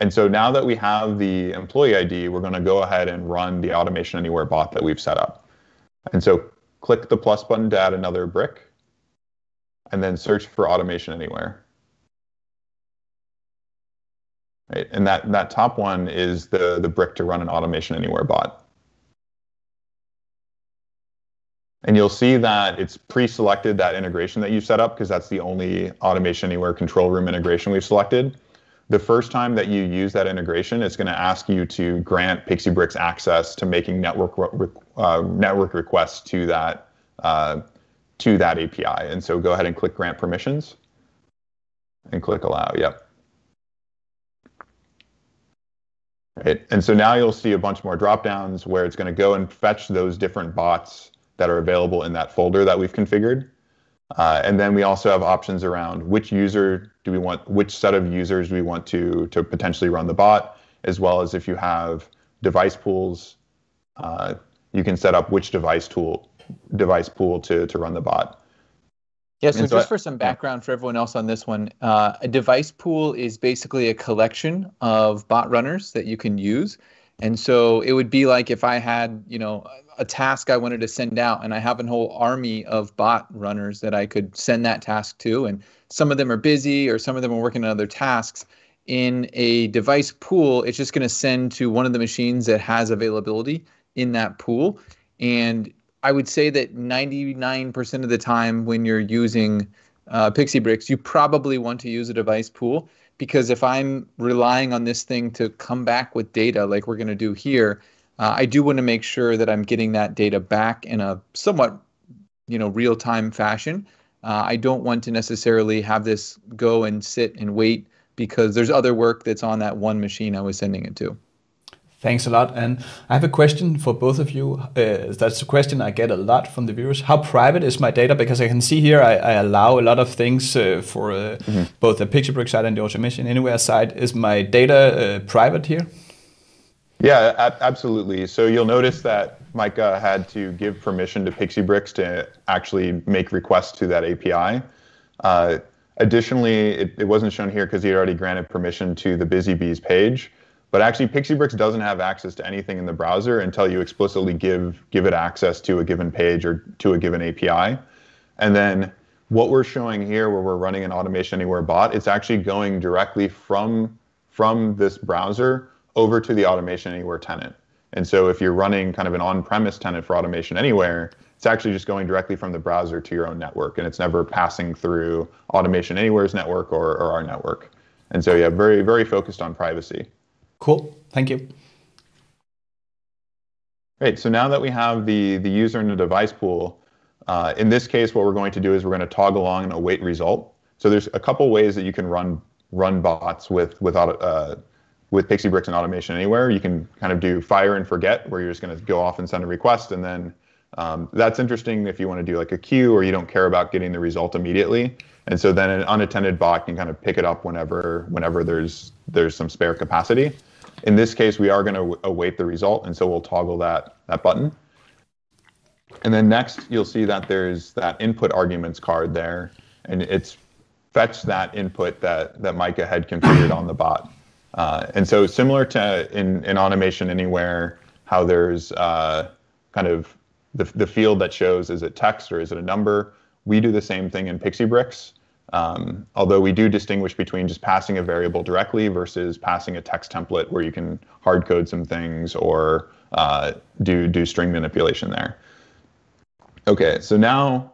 And so now that we have the employee ID, we're going to go ahead and run the Automation Anywhere bot that we've set up. And so click the plus button to add another brick, and then search for Automation Anywhere. right? And that top one is the brick to run an Automation Anywhere bot. And you'll see that it's pre-selected that integration that you set up because that's the only Automation Anywhere control room integration we've selected. The first time that you use that integration, it's going to ask you to grant PixieBricks access to making network requests to that API. And so go ahead and click Grant Permissions and click Allow. Yep. Right. And so now you'll see a bunch more dropdowns where it's going to go and fetch those different bots that are available in that folder that we've configured. And then we also have options around which user do we want, which set of users do we want to potentially run the bot, as well as if you have device pools, you can set up which device pool to run the bot. Yeah, so just for some background for everyone else on this one, a device pool is basically a collection of bot runners that you can use. And so it would be like if I had, a task I wanted to send out and I have a whole army of bot runners that I could send that task to, and some of them are busy or some of them are working on other tasks. In a device pool, it's just going to send to one of the machines that has availability in that pool. And I would say that 99% of the time when you're using PixieBricks, you probably want to use a device pool, because if I'm relying on this thing to come back with data like we're going to do here, I do want to make sure that I'm getting that data back in a somewhat, real-time fashion. I don't want to necessarily have this go and sit and wait because there's other work that's on that one machine I was sending it to. Thanks a lot. And I have a question for both of you. That's a question I get a lot from the viewers. How private is my data? Because I can see here I allow a lot of things for both the PixieBricks side and the Automation Anywhere side. Is my data private here? Yeah, absolutely. So you'll notice that Micah had to give permission to PixieBricks to actually make requests to that API. Additionally, it wasn't shown here because he already granted permission to the BusyBees page. But actually, PixieBricks doesn't have access to anything in the browser until you explicitly give it access to a given page or to a given API. And then what we're showing here, where we're running an Automation Anywhere bot, it's actually going directly from this browser over to the Automation Anywhere tenant. And so if you're running kind of an on-premise tenant for Automation Anywhere, it's actually just going directly from the browser to your own network, and it's never passing through Automation Anywhere's network or our network. And so, yeah, very, very focused on privacy. Cool. Thank you. Great. So now that we have the user in the device pool, in this case, what we're going to do is we're going to toggle along and await result. So there's a couple ways that you can run bots with PixieBricks and Automation Anywhere. You can kind of do fire and forget, where you're just going to go off and send a request, and then that's interesting if you want to do like a queue or you don't care about getting the result immediately. And so then an unattended bot can kind of pick it up whenever there's some spare capacity. In this case, we are going to await the result, and so we'll toggle that button. And then next, you'll see that there's that input arguments card there, and it's fetched that input that Micah had configured on the bot. And so similar to in Automation Anywhere, how there's kind of the field that shows, is it text or is it a number? We do the same thing in PixieBricks, although we do distinguish between just passing a variable directly versus passing a text template where you can hard code some things or do string manipulation there. Okay, so now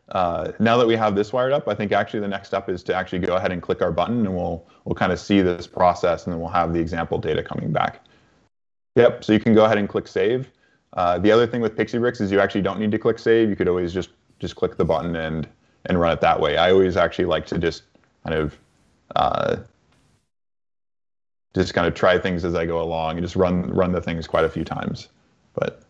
that we have this wired up, I think actually the next step is to actually go ahead and click our button, and we'll kind of see this process, and then we'll have the example data coming back. Yep, so you can go ahead and click save. The other thing with PixieBricks is you actually don't need to click save. You could always just click the button and run it that way. I always actually like to just kind of try things as I go along and just run the things quite a few times. But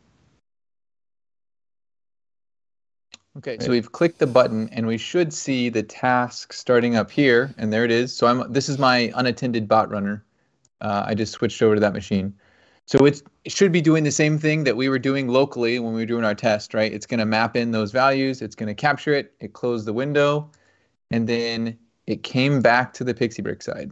okay, so we've clicked the button and we should see the task starting up here, and there it is. So this is my unattended bot runner. I just switched over to that machine. So it should be doing the same thing that we were doing locally when we were doing our test, right? It's going to map in those values. It's going to capture it. It closed the window, and then it came back to the PixieBricks side.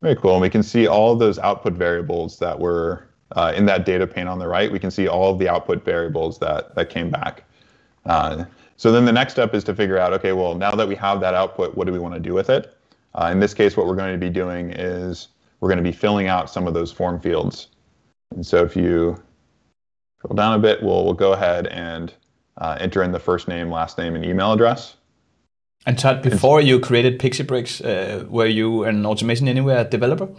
Very cool. And we can see all of those output variables that were in that data pane on the right. We can see all of the output variables that came back. So then the next step is to figure out, okay, well, now that we have that output, what do we want to do with it? In this case, what we're going to be doing is we're going to be filling out some of those form fields. And so if you scroll down a bit, we'll go ahead and enter in the first name, last name, and email address. And Todd, before you created PixieBricks, were you an Automation Anywhere developer?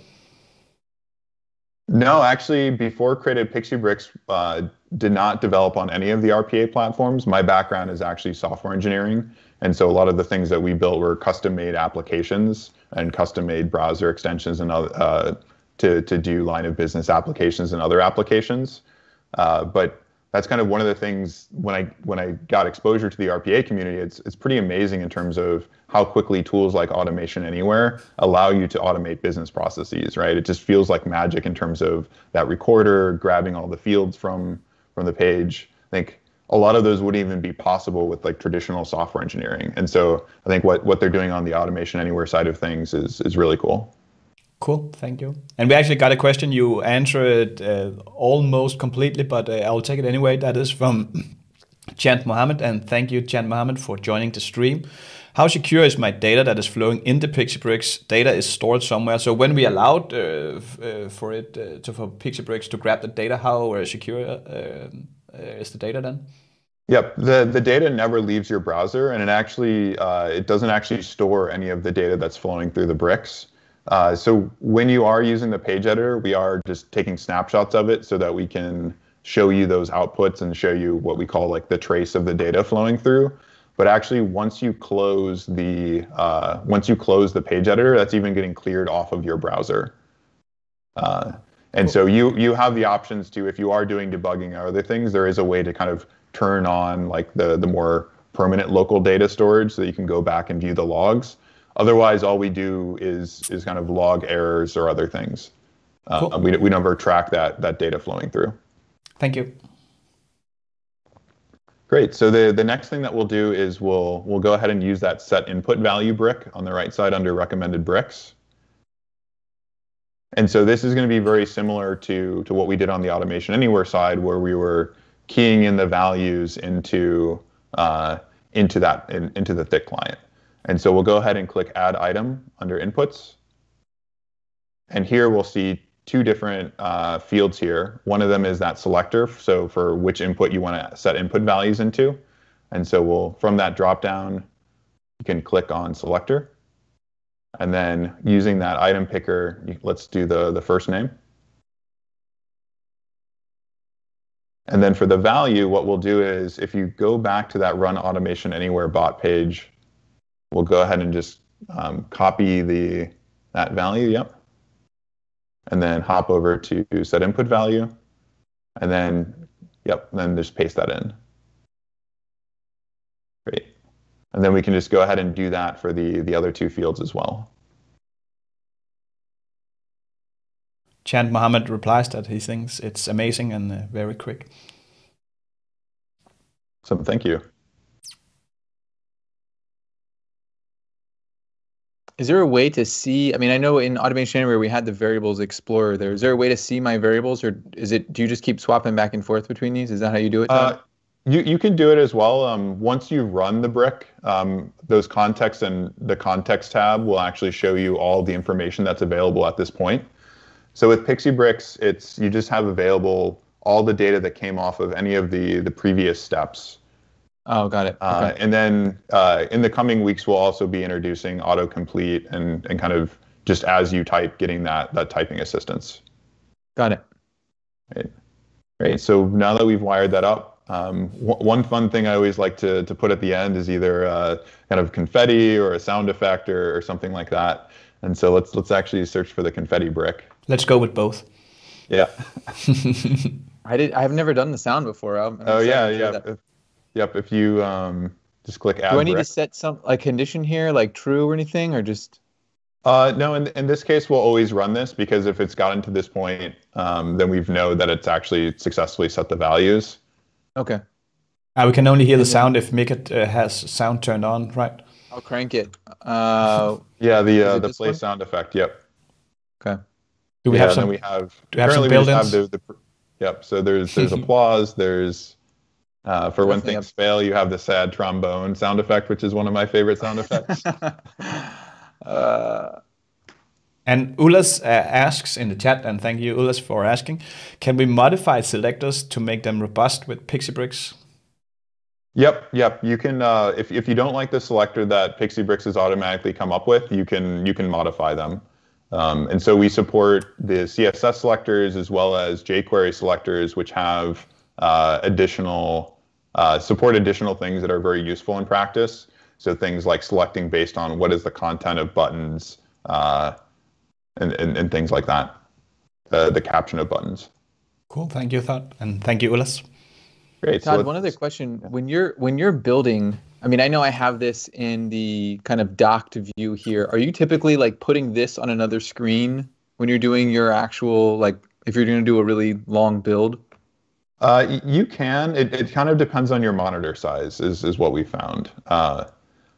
No, actually, before created PixieBricks, did not develop on any of the RPA platforms. My background is actually software engineering. And so a lot of the things that we built were custom-made applications and custom-made browser extensions and to do line of business applications and other applications. But that's kind of one of the things when I got exposure to the RPA community, it's pretty amazing in terms of how quickly tools like Automation Anywhere allow you to automate business processes, right? It just feels like magic in terms of that recorder, grabbing all the fields from the page. I think a lot of those wouldn't even be possible with like traditional software engineering. And so I think what they're doing on the Automation Anywhere side of things is really cool. Cool, thank you. And we actually got a question. You answered almost completely, but I'll take it anyway. That is from Chant Mohammed, and thank you, Chant Mohammed, for joining the stream. How secure is my data that is flowing into PixieBricks? Data is stored somewhere. So when we allowed for PixieBricks to grab the data, how secure is the data then? Yep, the data never leaves your browser, and it doesn't actually store any of the data that's flowing through the bricks. So when you are using the page editor, we are just taking snapshots of it so that we can show you those outputs and show you what we call like the trace of the data flowing through. But actually, once you close the page editor, that's even getting cleared off of your browser. And so you have the options to, if you are doing debugging or other things, there is a way to kind of turn on like the more permanent local data storage so that you can go back and view the logs. Otherwise, all we do is kind of log errors or other things. Cool. We never track that data flowing through. Thank you. Great. So the next thing that we'll do is we'll go ahead and use that set input value brick on the right side under recommended bricks. And so this is going to be very similar to what we did on the Automation Anywhere side, where we were keying in the values into the thick client. And so we'll go ahead and click Add Item under Inputs. And here we'll see two different fields here. One of them is that selector, so for which input you want to set input values into. And so from that dropdown, you can click on Selector. And then using that item picker, let's do the first name. And then for the value, what we'll do is if you go back to that Run Automation Anywhere bot page, we'll go ahead and just copy that value, yep. And then hop over to set input value. And then, then just paste that in. Great. And then we can just go ahead and do that for the other two fields as well. Chant Mohammed replies that he thinks it's amazing and very quick. So thank you. Is there a way to see, I mean, I know in Automation Anywhere we had the variables explorer there. Is there a way to see my variables, or do you just keep swapping back and forth between these? Is that how you do it, Todd? You can do it as well. Once you run the brick, those contexts and the context tab will actually show you all the information that's available at this point. So with PixieBricks, you just have available all the data that came off of any of the previous steps. Oh, got it. Okay. And then in the coming weeks, we'll also be introducing autocomplete and kind of just as you type, getting that typing assistance. Got it. Great. So now that we've wired that up, one fun thing I always like to put at the end is either kind of confetti or a sound effect or something like that. And so let's actually search for the confetti brick. Let's go with both. Yeah. I've never done the sound before. Yep. If you just click Add. Do I need to set some condition here, like true or anything, or just? No. In this case, we'll always run this because if it's gotten to this point, then we know that it's actually successfully set the values. Okay. We can only hear the sound if Micah has sound turned on, right? I'll crank it. Yeah, the play sound effect. Yep. Okay. Do we have some? Currently we have yep. So there's applause. There's for when things fail, you have the sad trombone sound effect, which is one of my favorite sound effects. And Ulas asks in the chat, and thank you, Ulas, for asking, can we modify selectors to make them robust with PixieBricks? Yep. You can if you don't like the selector that PixieBricks has automatically come up with, you can modify them. And so we support the CSS selectors as well as jQuery selectors, which have support additional things that are very useful in practice. So things like selecting based on what is the content of buttons, and things like that, the caption of buttons. Cool, thank you, Todd, and thank you, Ulas. Great. Todd, one other question: when you're building, I mean, I know I have this in the kind of docked view here. Are you typically like putting this on another screen when you're doing your actual, like, if you're going to do a really long build? You can. It kind of depends on your monitor size, is what we found.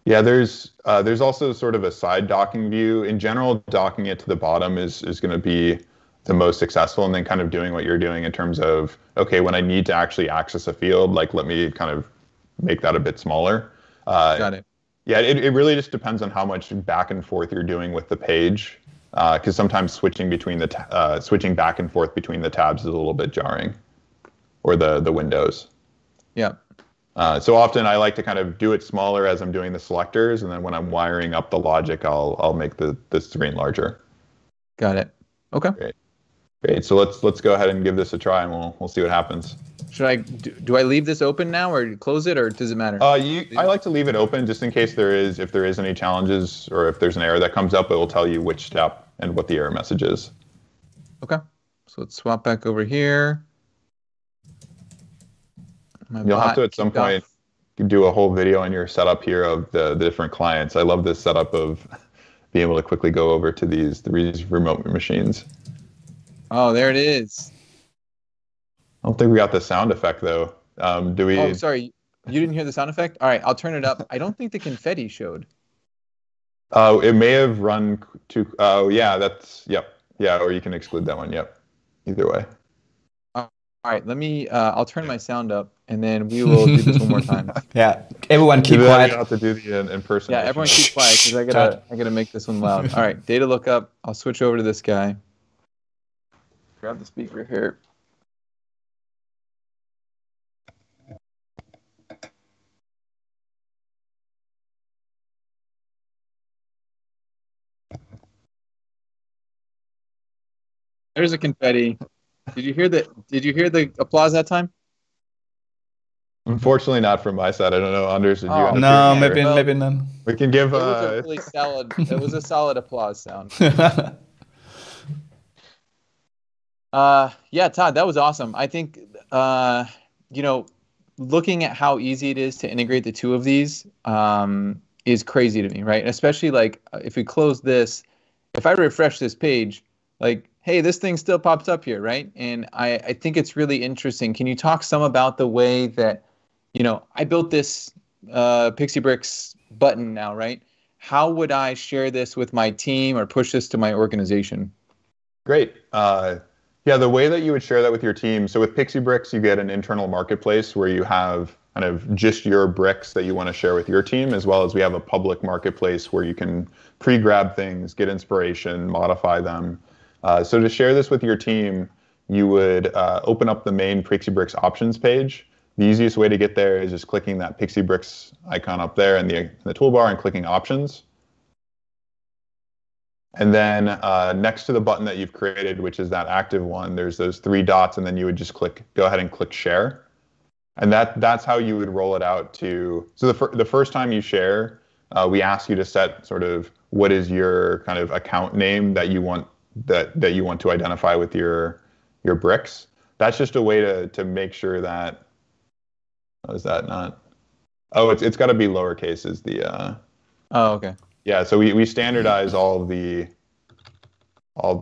Yeah, there's also sort of a side docking view. In general, docking it to the bottom is going to be the most successful, and then kind of doing what you're doing in terms of, okay, when I need to actually access a field, like let me kind of make that a bit smaller. Got it. Yeah, it really just depends on how much back and forth you're doing with the page, because sometimes switching back and forth between the tabs is a little bit jarring, or the windows. Yeah. So often I like to kind of do it smaller as I'm doing the selectors, and then when I'm wiring up the logic, I'll make the screen larger. Got it. Okay. Great. So let's go ahead and give this a try, and we'll see what happens. Should I do I leave this open now, or close it, or does it matter? I like to leave it open just in case if there is any challenges, or if there's an error that comes up, it will tell you which step and what the error message is. Okay. So let's swap back over here. You'll have to at some point do a whole video on your setup here of the different clients. I love this setup of being able to quickly go over to these remote machines. Oh, there it is. I don't think we got the sound effect though. Do we? Oh, sorry. You didn't hear the sound effect? All right, I'll turn it up. I don't think the confetti showed. Oh, it may have run to. Oh, yeah. Yep. Yeah, or you can exclude that one. Yep. Either way. All right, let me. I'll turn my sound up, and then we will do this one more time. Yeah, everyone keep quiet. You have to do the impersonation. Yeah, everyone keep quiet because I gotta make this one loud. All right, data lookup. I'll switch over to this guy. Grab the speaker here. There's a confetti. Did you hear the applause that time? Unfortunately, not from my side. I don't know, Anders. Did you? No, maybe none. We can give. It was a really solid. It was a solid applause sound. Yeah, Todd, that was awesome. I think looking at how easy it is to integrate the two of these is crazy to me, right? Especially like if we close this, if I refresh this page, like, hey, this thing still pops up here, right? And I think it's really interesting. Can you talk some about the way that, I built this PixieBricks button now, right? How would I share this with my team or push this to my organization? Great. Yeah, the way that you would share that with your team. So with PixieBricks, you get an internal marketplace where you have kind of just your bricks that you want to share with your team, as well as we have a public marketplace where you can pre-grab things, get inspiration, modify them. So to share this with your team, you would open up the main PixieBricks options page. The easiest way to get there is just clicking that PixieBricks icon up there in the toolbar and clicking options. And then next to the button that you've created, which is that active one, there's those three dots, and then you would just go ahead and click share. And that's how you would roll it out to. So the first time you share, we ask you to set sort of what is your kind of account name that you want that you want to identify with your bricks. That's just a way to make sure that. Oh, is that not? Oh, it's got to be lowercase is the. Oh, okay. Yeah, so we standardize all of the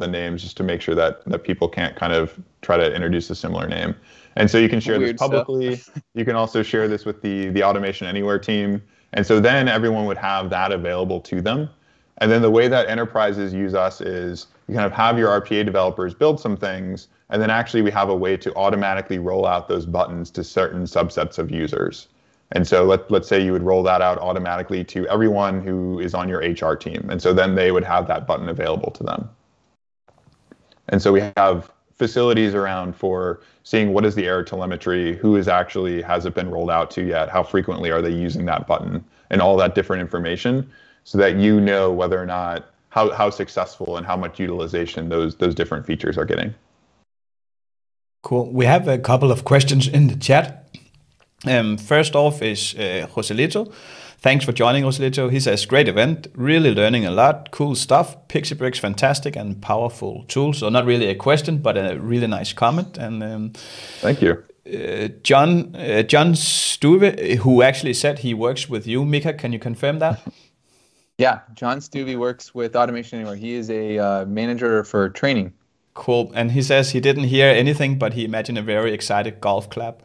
names just to make sure that people can't kind of try to introduce a similar name. And so you can share this publicly. You can also share this with the Automation Anywhere team. And so then everyone would have that available to them. And then the way that enterprises use us is you kind of have your RPA developers build some things, and then actually we have a way to automatically roll out those buttons to certain subsets of users. And so let's say you would roll that out automatically to everyone who is on your HR team. And so then they would have that button available to them. And so we have facilities around for seeing what is the error telemetry, who is actually, has it been rolled out to yet, how frequently are they using that button, and all that different information, so that you know whether or not how successful and how much utilization those different features are getting. Cool. We have a couple of questions in the chat. First off is Joselito. Thanks for joining, Joselito. He says, great event, really learning a lot, cool stuff. PixieBricks, fantastic and powerful tool. So not really a question, but a really nice comment. And thank you. John Stuve, who actually said he works with you, Micah, can you confirm that? Yeah, John Stuvey works with Automation Anywhere. He is a manager for training. Cool. And he says he didn't hear anything, but he imagined a very excited golf clap.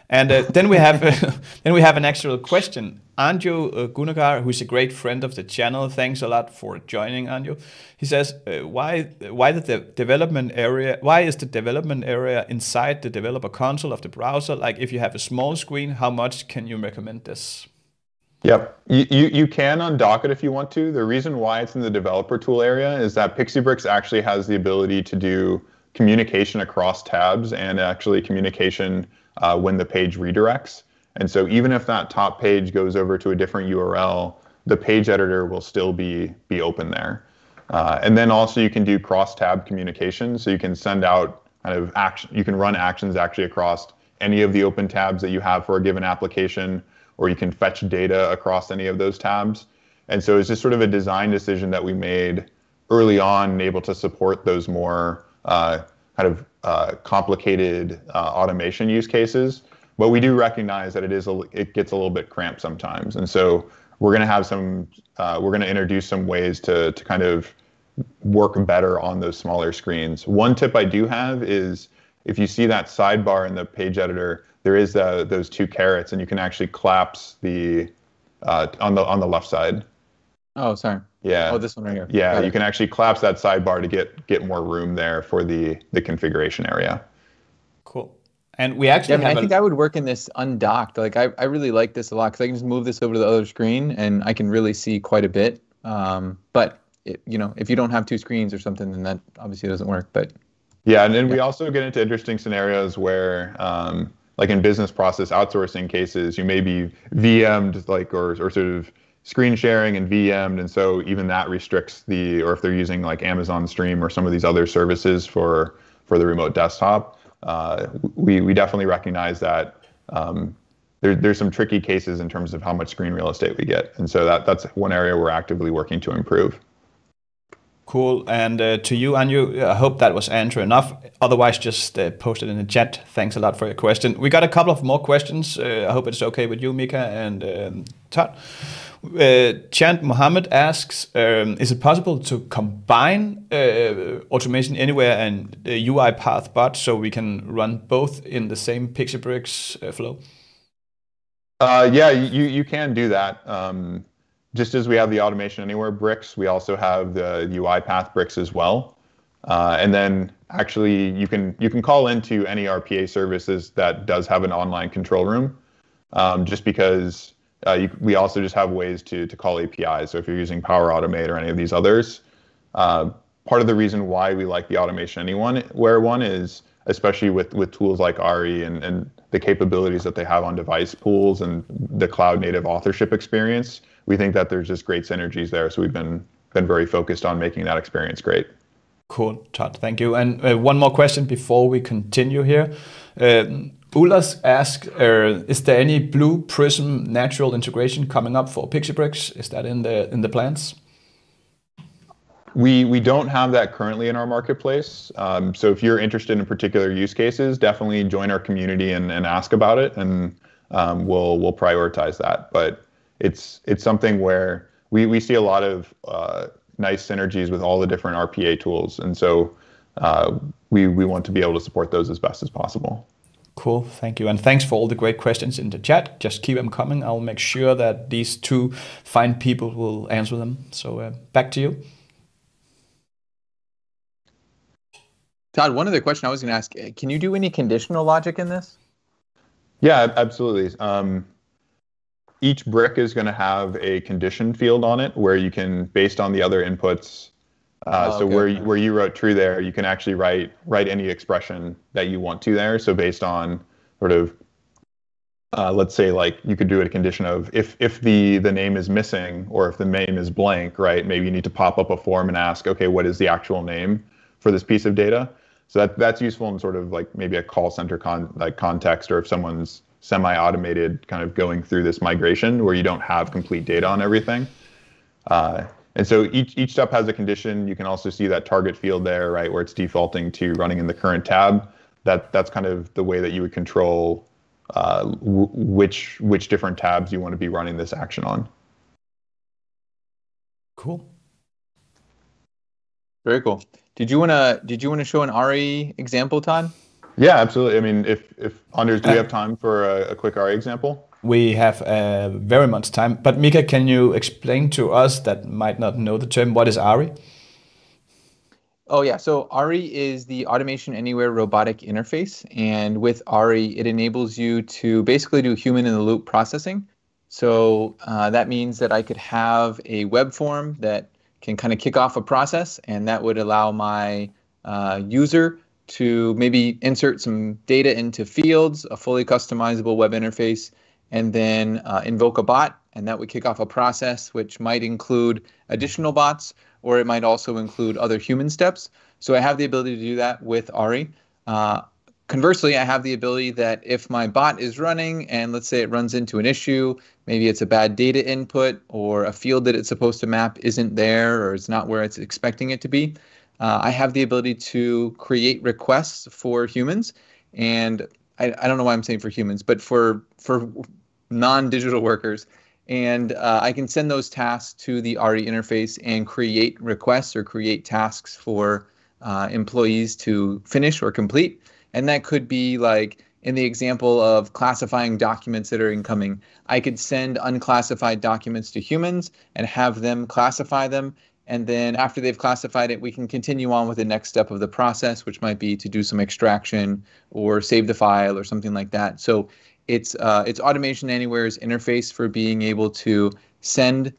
And then we have an actual question. Anju Gunagar, who's a great friend of the channel, thanks a lot for joining, Anju. He says, why is the development area inside the developer console of the browser? Like if you have a small screen, how much can you recommend this? Yep, you can undock it if you want to. The reason why it's in the developer tool area is that PixieBricks actually has the ability to do communication across tabs and actually communication when the page redirects. And so even if that top page goes over to a different URL, the page editor will still be open there. And then also you can do cross-tab communication, so you can send out kind of action. You can run actions actually across any of the open tabs that you have for a given application, or you can fetch data across any of those tabs. And so it's just sort of a design decision that we made early on, able to support those more complicated automation use cases. But we do recognize that it gets a little bit cramped sometimes. And so we're going to have we're going to introduce some ways to kind of work better on those smaller screens. One tip I do have is, if you see that sidebar in the page editor, there is those two carets, and you can actually collapse the on the left side. Oh, sorry. Yeah. Oh, this one right here. Yeah, you can actually collapse that sidebar to get more room there for the configuration area. Cool. And we actually I think I would work in this undocked. Like I really like this a lot, because I can just move this over to the other screen and I can really see quite a bit. But if you don't have two screens or something, then that obviously doesn't work. But yeah, and then we also get into interesting scenarios where, like in business process outsourcing cases, you may be VM'd, or sort of screen sharing and VM'd, and so even that restricts or if they're using like Amazon Stream or some of these other services for the remote desktop, we definitely recognize that there's some tricky cases in terms of how much screen real estate we get, and so that's one area we're actively working to improve. Cool. And to you, Anju, I hope that was answer enough. Otherwise, just post it in the chat. Thanks a lot for your question. We got a couple of more questions. I hope it's okay with you, Micah and Todd. Chant Mohammed asks, is it possible to combine Automation Anywhere and UiPath bot so we can run both in the same PixieBricks flow? Yeah, you can do that. Just as we have the Automation Anywhere bricks, we also have the UiPath bricks as well. And then actually you can call into any RPA services that does have an online control room, just because we also just have ways to call APIs. So if you're using Power Automate or any of these others, part of the reason why we like the Automation Anywhere one is, especially with tools like ARI and the capabilities that they have on device pools and the cloud native authorship experience, we think that there's just great synergies there. So we've been very focused on making that experience great. Cool, Todd, thank you. And one more question before we continue here. Ulas asked, is there any Blue Prism natural integration coming up for PixieBricks? Is that in the plans? We don't have that currently in our marketplace. So if you're interested in particular use cases, definitely join our community and ask about it, and we'll prioritize that. But it's something where we see a lot of nice synergies with all the different RPA tools, and so we want to be able to support those as best as possible. Cool, thank you. And thanks for all the great questions in the chat. Just keep them coming. I'll make sure that these two fine people will answer them. So back to you. Todd, one other question I was going to ask, can you do any conditional logic in this? Yeah, absolutely. Each brick is going to have a condition field on it where you can, based on the other inputs, So okay, okay. where you wrote true there, you can actually write any expression that you want to there. So based on sort of let's say like you could do a condition of if the name is missing or if the name is blank, right? Maybe you need to pop up a form and ask, okay, what is the actual name for this piece of data? So that's useful in sort of like maybe a call center context, or if someone's semi-automated kind of going through this migration where you don't have complete data on everything. And so each step has a condition. You can also see that target field there, right, where it's defaulting to running in the current tab. That's kind of the way that you would control which different tabs you want to be running this action on. Cool. Very cool. Did you wanna show an RE example, Todd? Yeah, absolutely. I mean, if Anders, do we have time for a quick RE example? We have very much time. But Micah, can you explain to us that might not know the term, what is ARI? Oh yeah, so ARI is the Automation Anywhere Robotic Interface, and with ARI, it enables you to basically do human-in-the-loop processing. So that means that I could have a web form that can kind of kick off a process, and that would allow my user to maybe insert some data into fields, a fully customizable web interface, and then invoke a bot, and that would kick off a process which might include additional bots, or it might also include other human steps. So I have the ability to do that with ARI. Conversely, I have the ability that if my bot is running and let's say it runs into an issue, maybe it's a bad data input or a field that it's supposed to map isn't there or it's not where it's expecting it to be, I have the ability to create requests for humans. And I don't know why I'm saying for humans, but for non-digital workers. And I can send those tasks to the RE interface and create requests or create tasks for employees to finish or complete. And that could be like in the example of classifying documents that are incoming. I could send unclassified documents to humans and have them classify them. And then after they've classified it, we can continue on with the next step of the process, which might be to do some extraction or save the file or something like that. So it's Automation Anywhere's interface for being able to send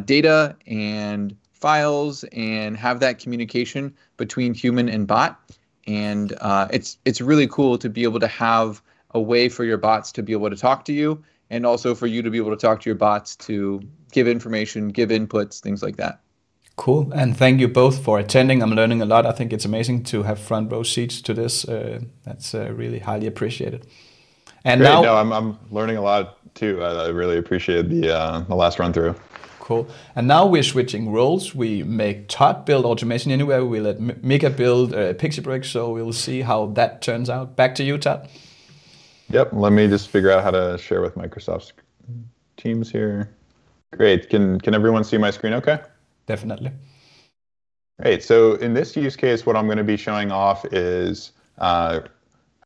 data and files and have that communication between human and bot. And it's really cool to be able to have a way for your bots to be able to talk to you, and also for you to be able to talk to your bots to give information, give inputs, things like that. Cool, and thank you both for attending. I'm learning a lot. I think it's amazing to have front row seats to this. That's really highly appreciated. And Great. now, No, I'm learning a lot too. I really appreciate the last run through. Cool. And now we're switching roles. We make Todd build Automation Anywhere. We let Micah build PixieBrix. So we'll see how that turns out. Back to you, Todd. Yep. Let me just figure out how to share with Microsoft Teams here. Great. Can everyone see my screen okay? Definitely. Great. So in this use case, what I'm going to be showing off is kind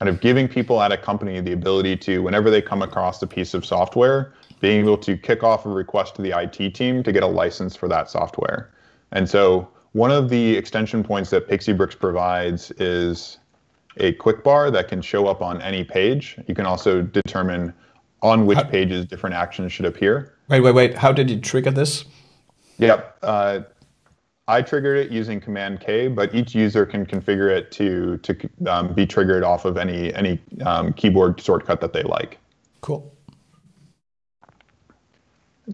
of giving people at a company the ability to, whenever they come across a piece of software, being able to kick off a request to the IT team to get a license for that software. And so one of the extension points that PixieBrix provides is a quick bar that can show up on any page. You can also determine on which pages different actions should appear. Wait. How did you trigger this? Yep. I triggered it using Command K, but each user can configure it to be triggered off of any keyboard shortcut that they like. Cool.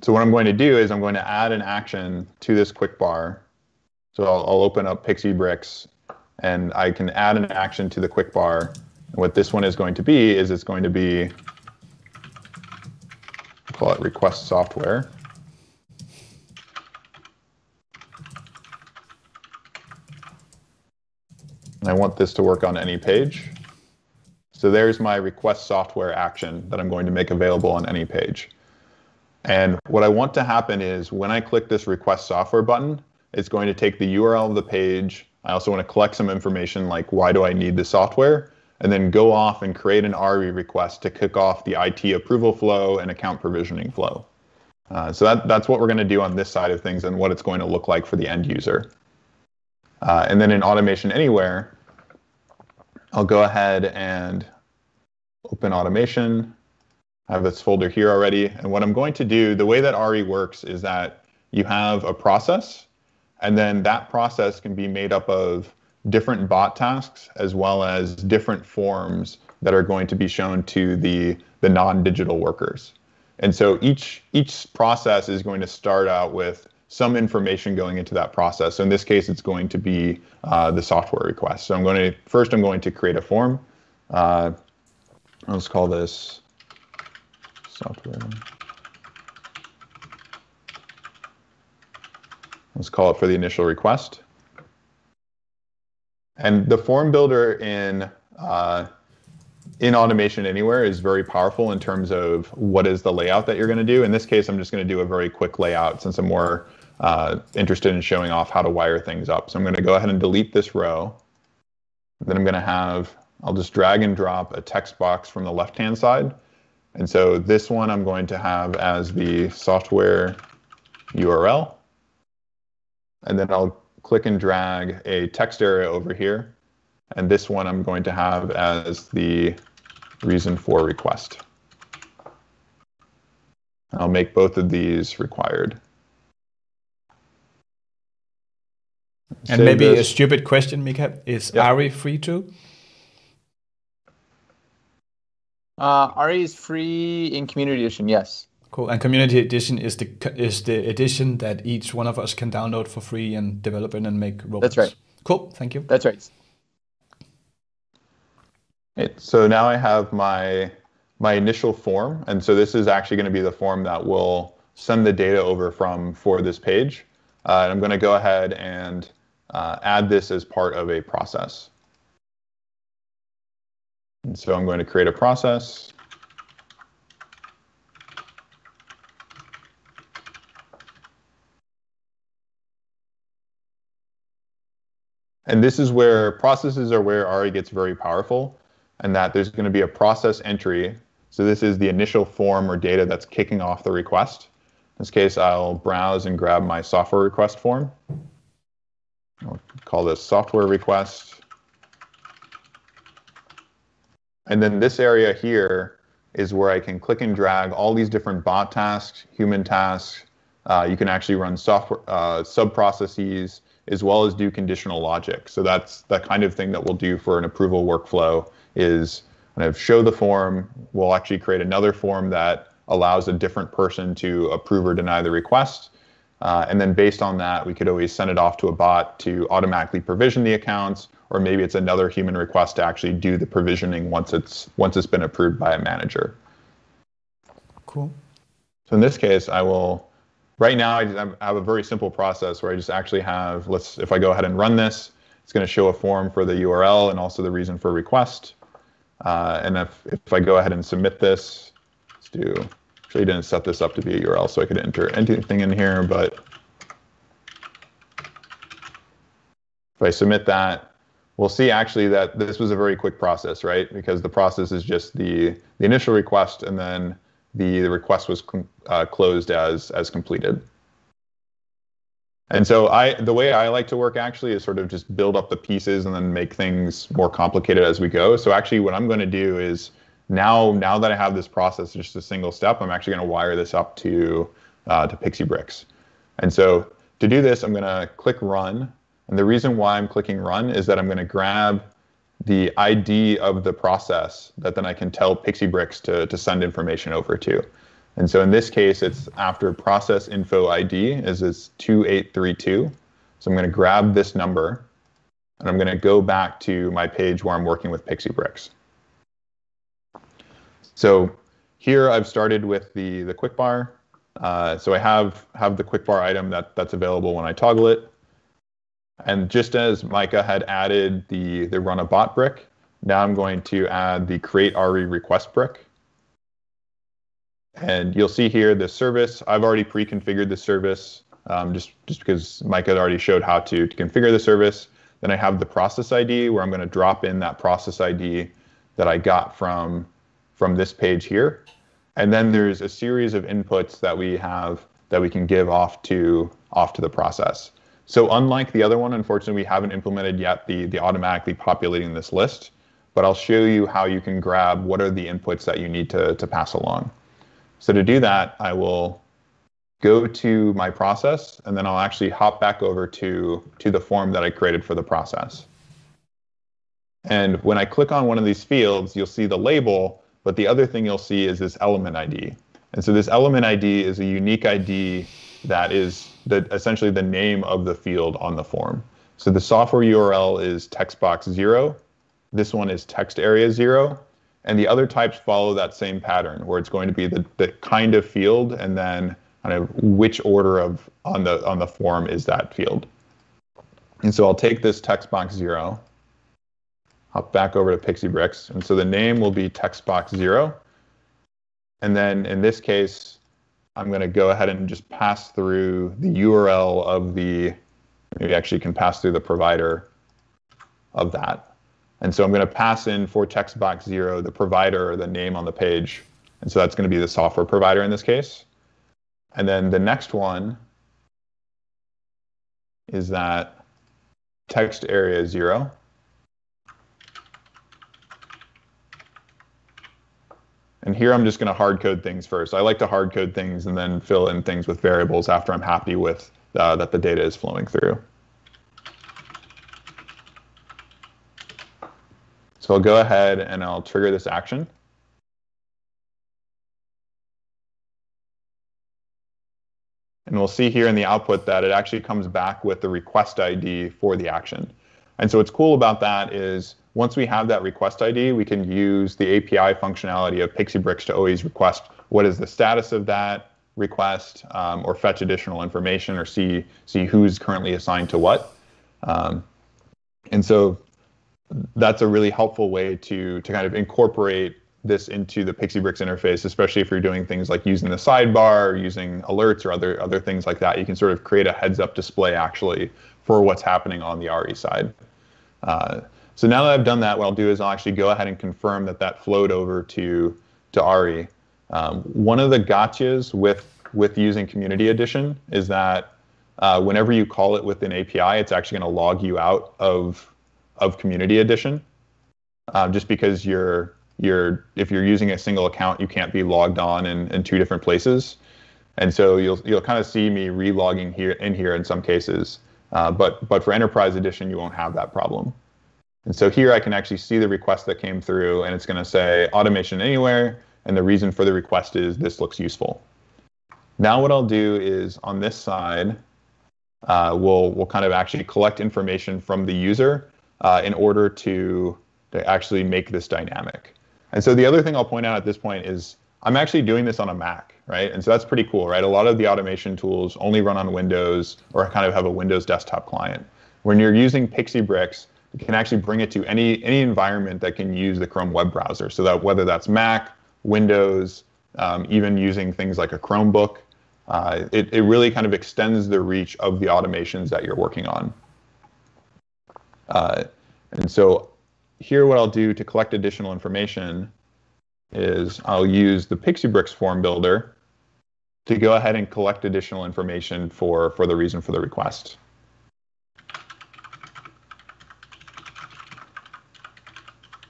So what I'm going to do is I'm going to add an action to this quick bar. So I'll open up PixieBrix, and I can add an action to the quick bar. And what this one is going to be is it's going to be, call it request software. And I want this to work on any page. So there's my request software action that I'm going to make available on any page. And what I want to happen is when I click this request software button, it's going to take the URL of the page. I also want to collect some information like why do I need the software, and then go off and create an RE request to kick off the IT approval flow and account provisioning flow. So that's what we're going to do on this side of things and what it's going to look like for the end user. And then in Automation Anywhere, I'll go ahead and open Automation. I have this folder here already. And what I'm going to do, the way that RE works is that you have a process, And then that process can be made up of different bot tasks as well as different forms that are going to be shown to the non-digital workers. And so each process is going to start out with some information going into that process. So in this case, it's going to be the software request. So I'm going to create a form. Let's call this software. Let's call it for the initial request. And the form builder in Automation Anywhere is very powerful in terms of what is the layout that you're going to do. In this case, I'm just going to do a very quick layout since I'm more interested in showing off how to wire things up. So I'm going to go ahead and delete this row. Then I'm going to I'll just drag and drop a text box from the left-hand side. And so this one I'm going to have as the software URL. And then I'll click and drag a text area over here. And this one I'm going to have as the reason for request. I'll make both of these required. And maybe a stupid question, Micah, is ARI free too? ARI is free in Community Edition, yes. Cool. And Community Edition is the edition that each one of us can download for free and develop in and make robots. That's right. Cool. Thank you. That's right. So now I have my initial form, and so this is actually going to be the form that will send the data over for this page. And I'm going to go ahead and add this as part of a process. And so I'm going to create a process. And this is where processes are where ARI gets very powerful, and that there's going to be a process entry. So this is the initial form or data that's kicking off the request. In this case, I'll browse and grab my software request form. I'll call this software request. And then this area here is where I can click and drag all these different bot tasks, human tasks. You can actually run software sub-processes, as well as do conditional logic. So that's the kind of thing that we'll do for an approval workflow is kind of show the form. We'll actually create another form that allows a different person to approve or deny the request. And then based on that, we could always send it off to a bot to automatically provision the accounts, or maybe it's another human request to actually do the provisioning once it's been approved by a manager. Cool. So in this case, right now I have a very simple process where I just actually have, if I go ahead and run this, it's going to show a form for the URL and also the reason for request. And if I go ahead and submit this, actually didn't set this up to be a URL so I could enter anything in here, but if I submit that, we'll see actually that this was a very quick process, right? Because the process is just the initial request, and then the request was closed as completed. And so the way I like to work actually is sort of just build up the pieces and then make things more complicated as we go. So actually what I'm going to do is now that I have this process, just a single step, I'm actually going to wire this up to PixieBricks. And so to do this, I'm going to click run. And the reason why I'm clicking run is that I'm going to grab the ID of the process that then I can tell PixieBricks to send information over to. And so in this case, it's after process info ID is 2832. So I'm going to grab this number, and I'm going to go back to my page where I'm working with PixieBricks. So here I've started with the quick bar. So I have the quick bar item that's available when I toggle it. And just as Micah had added the run a bot brick, now I'm going to add the create ARI request brick. And you'll see here the service. I've already pre-configured the service just because Micah had already showed how to configure the service. Then I have the process ID where I'm going to drop in that process ID that I got from this page here. And then there's a series of inputs that we have that we can give off to the process. So unlike the other one, unfortunately, we haven't implemented yet the automatically populating this list, but I'll show you how you can grab what are the inputs that you need to pass along. So to do that, I will go to my process, and then I'll actually hop back over to the form that I created for the process. And when I click on one of these fields, you'll see the label, but the other thing you'll see is this element ID. And so this element ID is a unique ID that is essentially the name of the field on the form. So the software URL is textbox0. This one is text area 0. And the other types follow that same pattern, where it's going to be the kind of field and then kind of which order on the form is that field. And so I'll take this textbox0, hop back over to PixieBricks, and so the name will be textbox0. And then in this case, I'm going to go ahead and just pass through the URL of maybe actually can pass through the provider of that. And so I'm going to pass in for textbox0 the provider or the name on the page. And so that's going to be the software provider in this case. And then the next one is that text area 0. And here I'm just going to hard code things first. I like to hard code things and then fill in things with variables after I'm happy with that the data is flowing through. So I'll go ahead and I'll trigger this action. And we'll see here in the output that it actually comes back with the request ID for the action. And so what's cool about that is once we have that request ID, we can use the API functionality of PixieBricks to always request what is the status of that request, or fetch additional information, or see who's currently assigned to what. And so that's a really helpful way to kind of incorporate this into the PixieBricks interface, especially if you're doing things like using the sidebar, or using alerts, or other things like that. You can sort of create a heads-up display actually for what's happening on the RE side. So now that I've done that, what I'll do is I'll actually go ahead and confirm that flowed over to RE. One of the gotchas with using Community Edition is that whenever you call it with an API, it's actually going to log you out of Community Edition, just because if you're using a single account, you can't be logged on in two different places. And so you'll kind of see me relogging here in some cases. But for Enterprise Edition, you won't have that problem. And so here I can actually see the request that came through, and it's going to say automation anywhere, and the reason for the request is this looks useful. Now what I'll do is on this side, we'll kind of actually collect information from the user in order to actually make this dynamic. And so the other thing I'll point out at this point is I'm actually doing this on a Mac, right? And so that's pretty cool, right? A lot of the automation tools only run on Windows or kind of have a Windows desktop client. When you're using PixieBricks, you can actually bring it to any environment that can use the Chrome web browser. So that whether that's Mac, Windows, even using things like a Chromebook, it really kind of extends the reach of the automations that you're working on. And so here what I'll do to collect additional information is I'll use the PixieBricks form builder to go ahead and collect additional information for the reason for the request.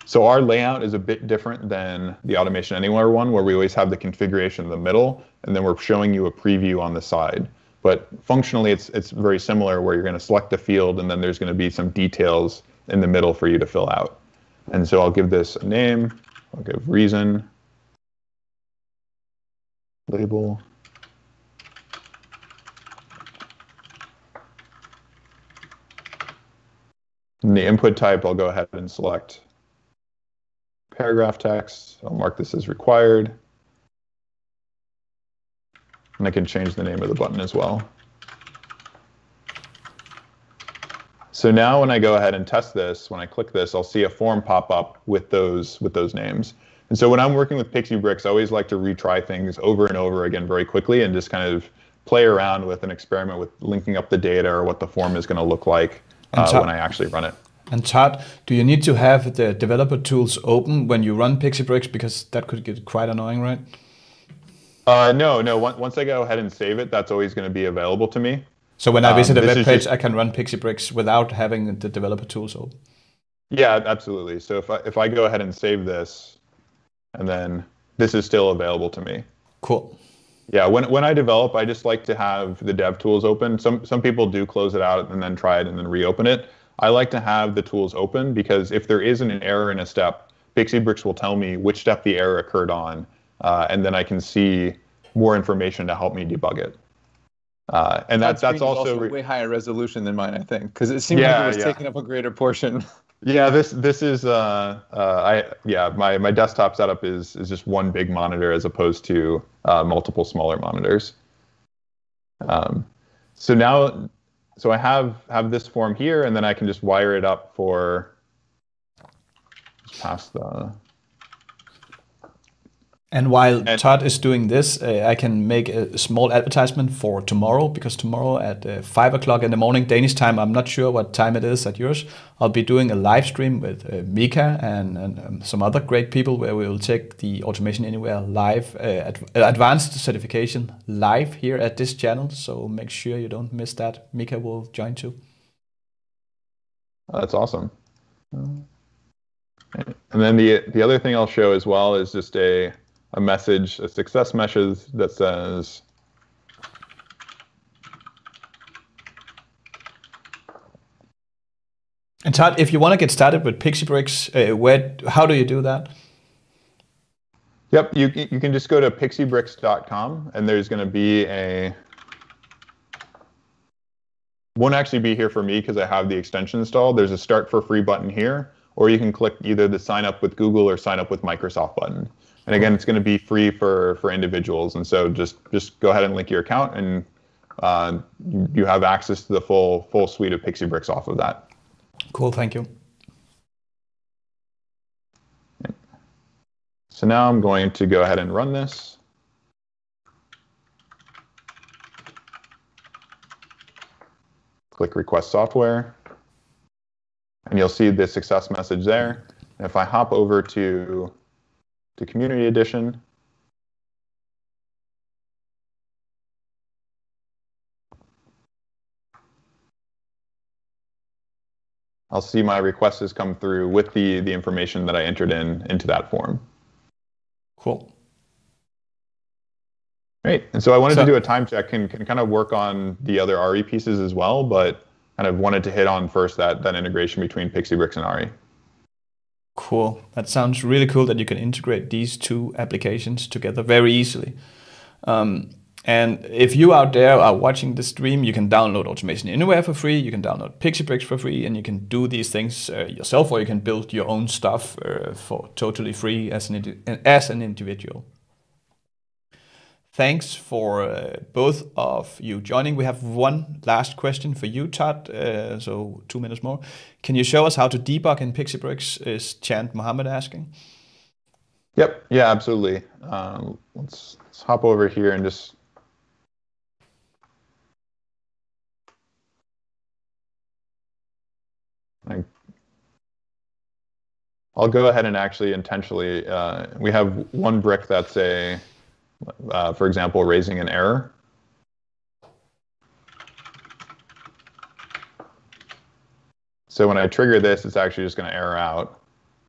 So our layout is a bit different than the Automation Anywhere one, where we always have the configuration in the middle, and then we're showing you a preview on the side. But functionally, it's very similar, where you're going to select the field, and then there's going to be some details in the middle for you to fill out. And so I'll give this a name. I'll give reason, label. In the input type, I'll go ahead and select paragraph text. I'll mark this as required. And I can change the name of the button as well. So now when I go ahead and test this, when I click this, I'll see a form pop up with those names. And so when I'm working with PixieBricks, I always like to retry things over and over again very quickly and just kind of play around with and experiment with linking up the data or what the form is going to look like when I actually run it. And Todd, do you need to have the developer tools open when you run PixieBricks? Because that could get quite annoying, right? No. Once I go ahead and save it, that's always going to be available to me. So when I visit a web page, I can run PixieBricks without having the developer tools open? Yeah, absolutely. So if I go ahead and save this, and then this is still available to me. Cool. Yeah, when I develop, I just like to have the dev tools open. Some people do close it out and then try it and then reopen it. I like to have the tools open because if there isn't an error in a step, PixieBricks will tell me which step the error occurred on, and then I can see more information to help me debug it. And that's also way higher resolution than mine, I think, because it seemed like it was taking up a greater portion. Yeah, this is my desktop setup is just one big monitor as opposed to multiple smaller monitors. So I have this form here, and then I can just wire it up for past the. And while Todd is doing this, I can make a small advertisement for tomorrow, because tomorrow at 5 o'clock in the morning Danish time, I'm not sure what time it is at yours, I'll be doing a live stream with Mika and some other great people where we will take the Automation Anywhere live, advanced certification live here at this channel. So make sure you don't miss that. Mika will join too. That's awesome. And then the other thing I'll show as well is just a message, a success message that says, and Todd, if you want to get started with PixieBricks, how do you do that? Yep, you can just go to PixieBricks.com, and there's going to be won't actually be here for me because I have the extension installed. There's a start for free button here, or you can click either the sign up with Google or sign up with Microsoft button. And again, it's going to be free for individuals. And so just go ahead and link your account, and you have access to the full suite of PixieBricks off of that. Cool, thank you. So now I'm going to go ahead and run this. Click Request Software. And you'll see the success message there. And if I hop over to Community Edition, I'll see my request has come through with the information that I entered into that form. Cool. Great. And so I wanted to do a time check and can kind of work on the other RE pieces as well, but kind of wanted to hit on first that integration between PixieBricks and RE. Cool. That sounds really cool that you can integrate these two applications together very easily. And if you out there are watching the stream, you can download Automation Anywhere for free, you can download PixieBricks for free, and you can do these things yourself, or you can build your own stuff for totally free as an individual. Thanks for both of you joining. We have one last question for you, Todd, so 2 minutes more. Can you show us how to debug in PixieBricks, is Chant Mohammed asking? Yep, yeah, absolutely. Let's hop over here and just... I'll go ahead and actually intentionally, we have one brick that's for example, raising an error. So when I trigger this, it's actually just going to error out.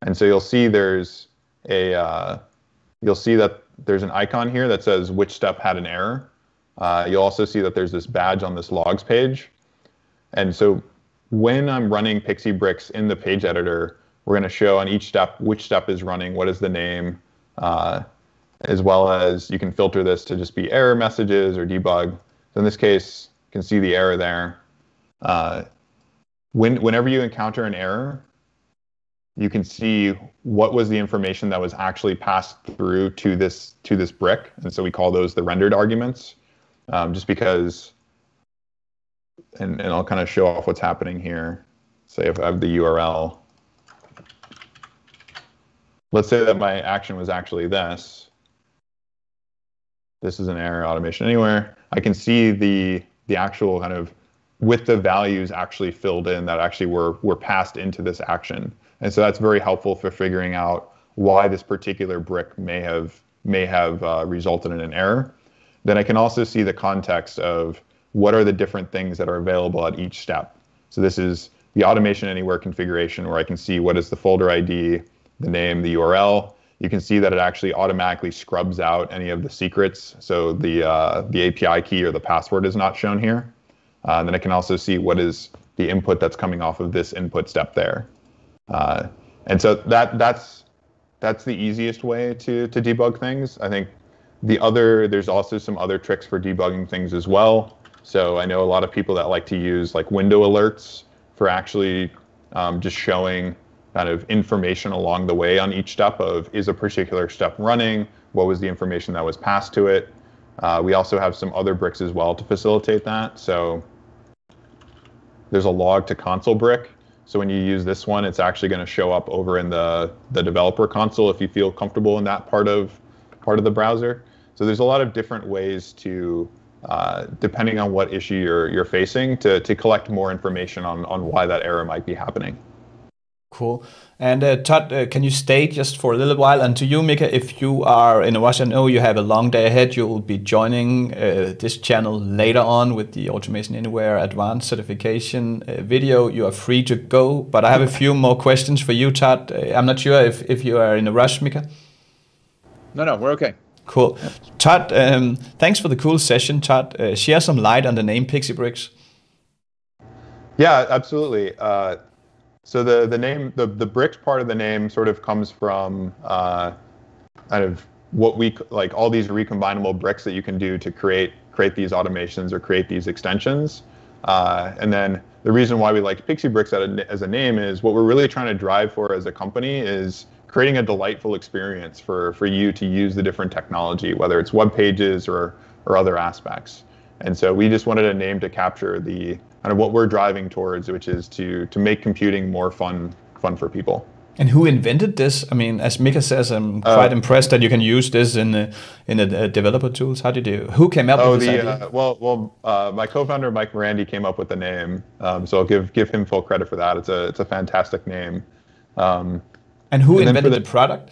And so you'll see there's you'll see that there's an icon here that says which step had an error. You'll also see that there's this badge on this logs page. And so when I'm running PixieBricks in the page editor, we're going to show on each step which step is running, what is the name, as well as you can filter this to just be error messages or debug. So in this case, you can see the error there. Whenever you encounter an error, you can see what was the information that was actually passed through to this brick. And so we call those the rendered arguments, just because, and I'll kind of show off what's happening here. Say if I have the URL. Let's say that my action was actually this. This is an error, Automation Anywhere. I can see the actual kind of with the values actually filled in that actually were passed into this action. And so that's very helpful for figuring out why this particular brick may have resulted in an error. Then I can also see the context of what are the different things that are available at each step. So this is the Automation Anywhere configuration where I can see what is the folder ID, the name, the URL. you can see that it actually automatically scrubs out any of the secrets. So the API key or the password is not shown here. And then it can also see what is the input that's coming off of this input step there. And so that's the easiest way to debug things. I think there's also some other tricks for debugging things as well. So I know a lot of people that like to use like window alerts for actually just showing kind of information along the way on each step of, is a particular step running? What was the information that was passed to it? We also have some other bricks as well to facilitate that. So there's a log to console brick. So when you use this one, it's actually going to show up over in the developer console if you feel comfortable in that part of the browser. So there's a lot of different ways to, depending on what issue you're facing, to collect more information on why that error might be happening. Cool. And Todd, can you stay just for a little while? And to you, Micah, if you are in a rush, I know you have a long day ahead. You will be joining this channel later on with the Automation Anywhere Advanced Certification video. You are free to go, but I have a few more questions for you, Todd. I'm not sure if you are in a rush, Micah. No, we're okay. Cool. Todd, thanks for the cool session, Todd. Share some light on the name PixieBricks. Yeah, absolutely. So the name, the bricks part of the name sort of comes from kind of what we like, all these recombinable bricks that you can do to create these automations or create these extensions. And then the reason why we like PixieBricks as a name is what we're really trying to drive for as a company is creating a delightful experience for you to use the different technology, whether it's web pages or other aspects. And so we just wanted a name to capture the kind of what we're driving towards, which is to make computing more fun for people. And who invented this? I mean, as Micah says, I'm quite impressed that you can use this in the developer tools. Who came up with this idea? My co-founder Mike Morandi came up with the name, so I'll give him full credit for that. It's a fantastic name. And who invented the product?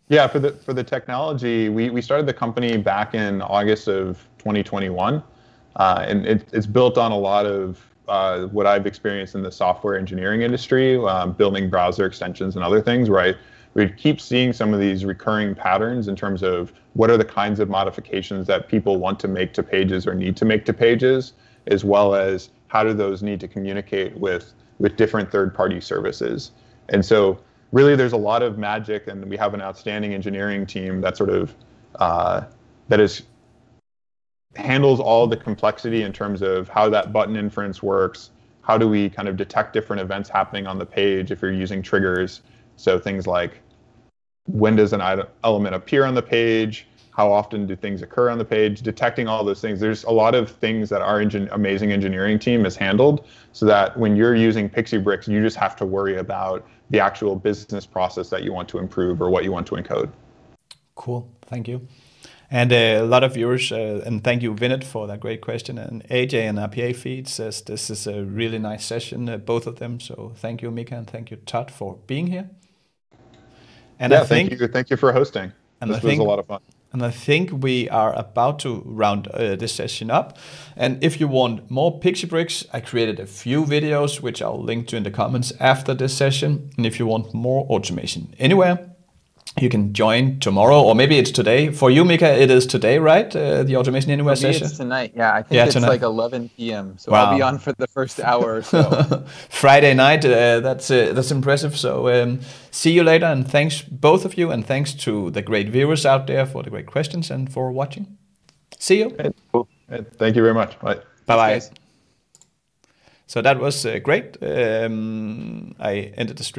Yeah, for the technology, we started the company back in August of 2021. And it's built on a lot of what I've experienced in the software engineering industry, building browser extensions and other things, where we keep seeing some of these recurring patterns in terms of what are the kinds of modifications that people want to make to pages or need to make to pages, as well as how do those need to communicate with different third-party services. And so really there's a lot of magic, and we have an outstanding engineering team that sort of handles all the complexity in terms of how that button inference works. How do we kind of detect different events happening on the page if you're using triggers? So things like, when does an element appear on the page? How often do things occur on the page? Detecting all those things. There's a lot of things that our amazing engineering team has handled, so that when you're using PixieBricks, you just have to worry about the actual business process that you want to improve or what you want to encode. Cool, thank you. And a lot of viewers, and thank you, Vinit, for that great question. And AJ and RPA Feed says this is a really nice session, both of them. So thank you, Micah, and thank you, Todd, for being here. And yeah, thank you for hosting. And this was a lot of fun. And I think we are about to round this session up. And if you want more PixieBricks, I created a few videos, which I'll link to in the comments after this session. And if you want more Automation Anywhere, you can join tomorrow, or maybe it's today. For you, Micah, it is today, right? The Automation Anywhere session? It's tonight. Yeah, I think it's tonight. Like 11 p.m. So wow. I'll be on for the first hour or so. Friday night, that's impressive. So see you later, and thanks both of you, and thanks to the great viewers out there for the great questions and for watching. See you. Cool. Thank you very much. Bye. Bye-bye. So that was great. I ended the stream.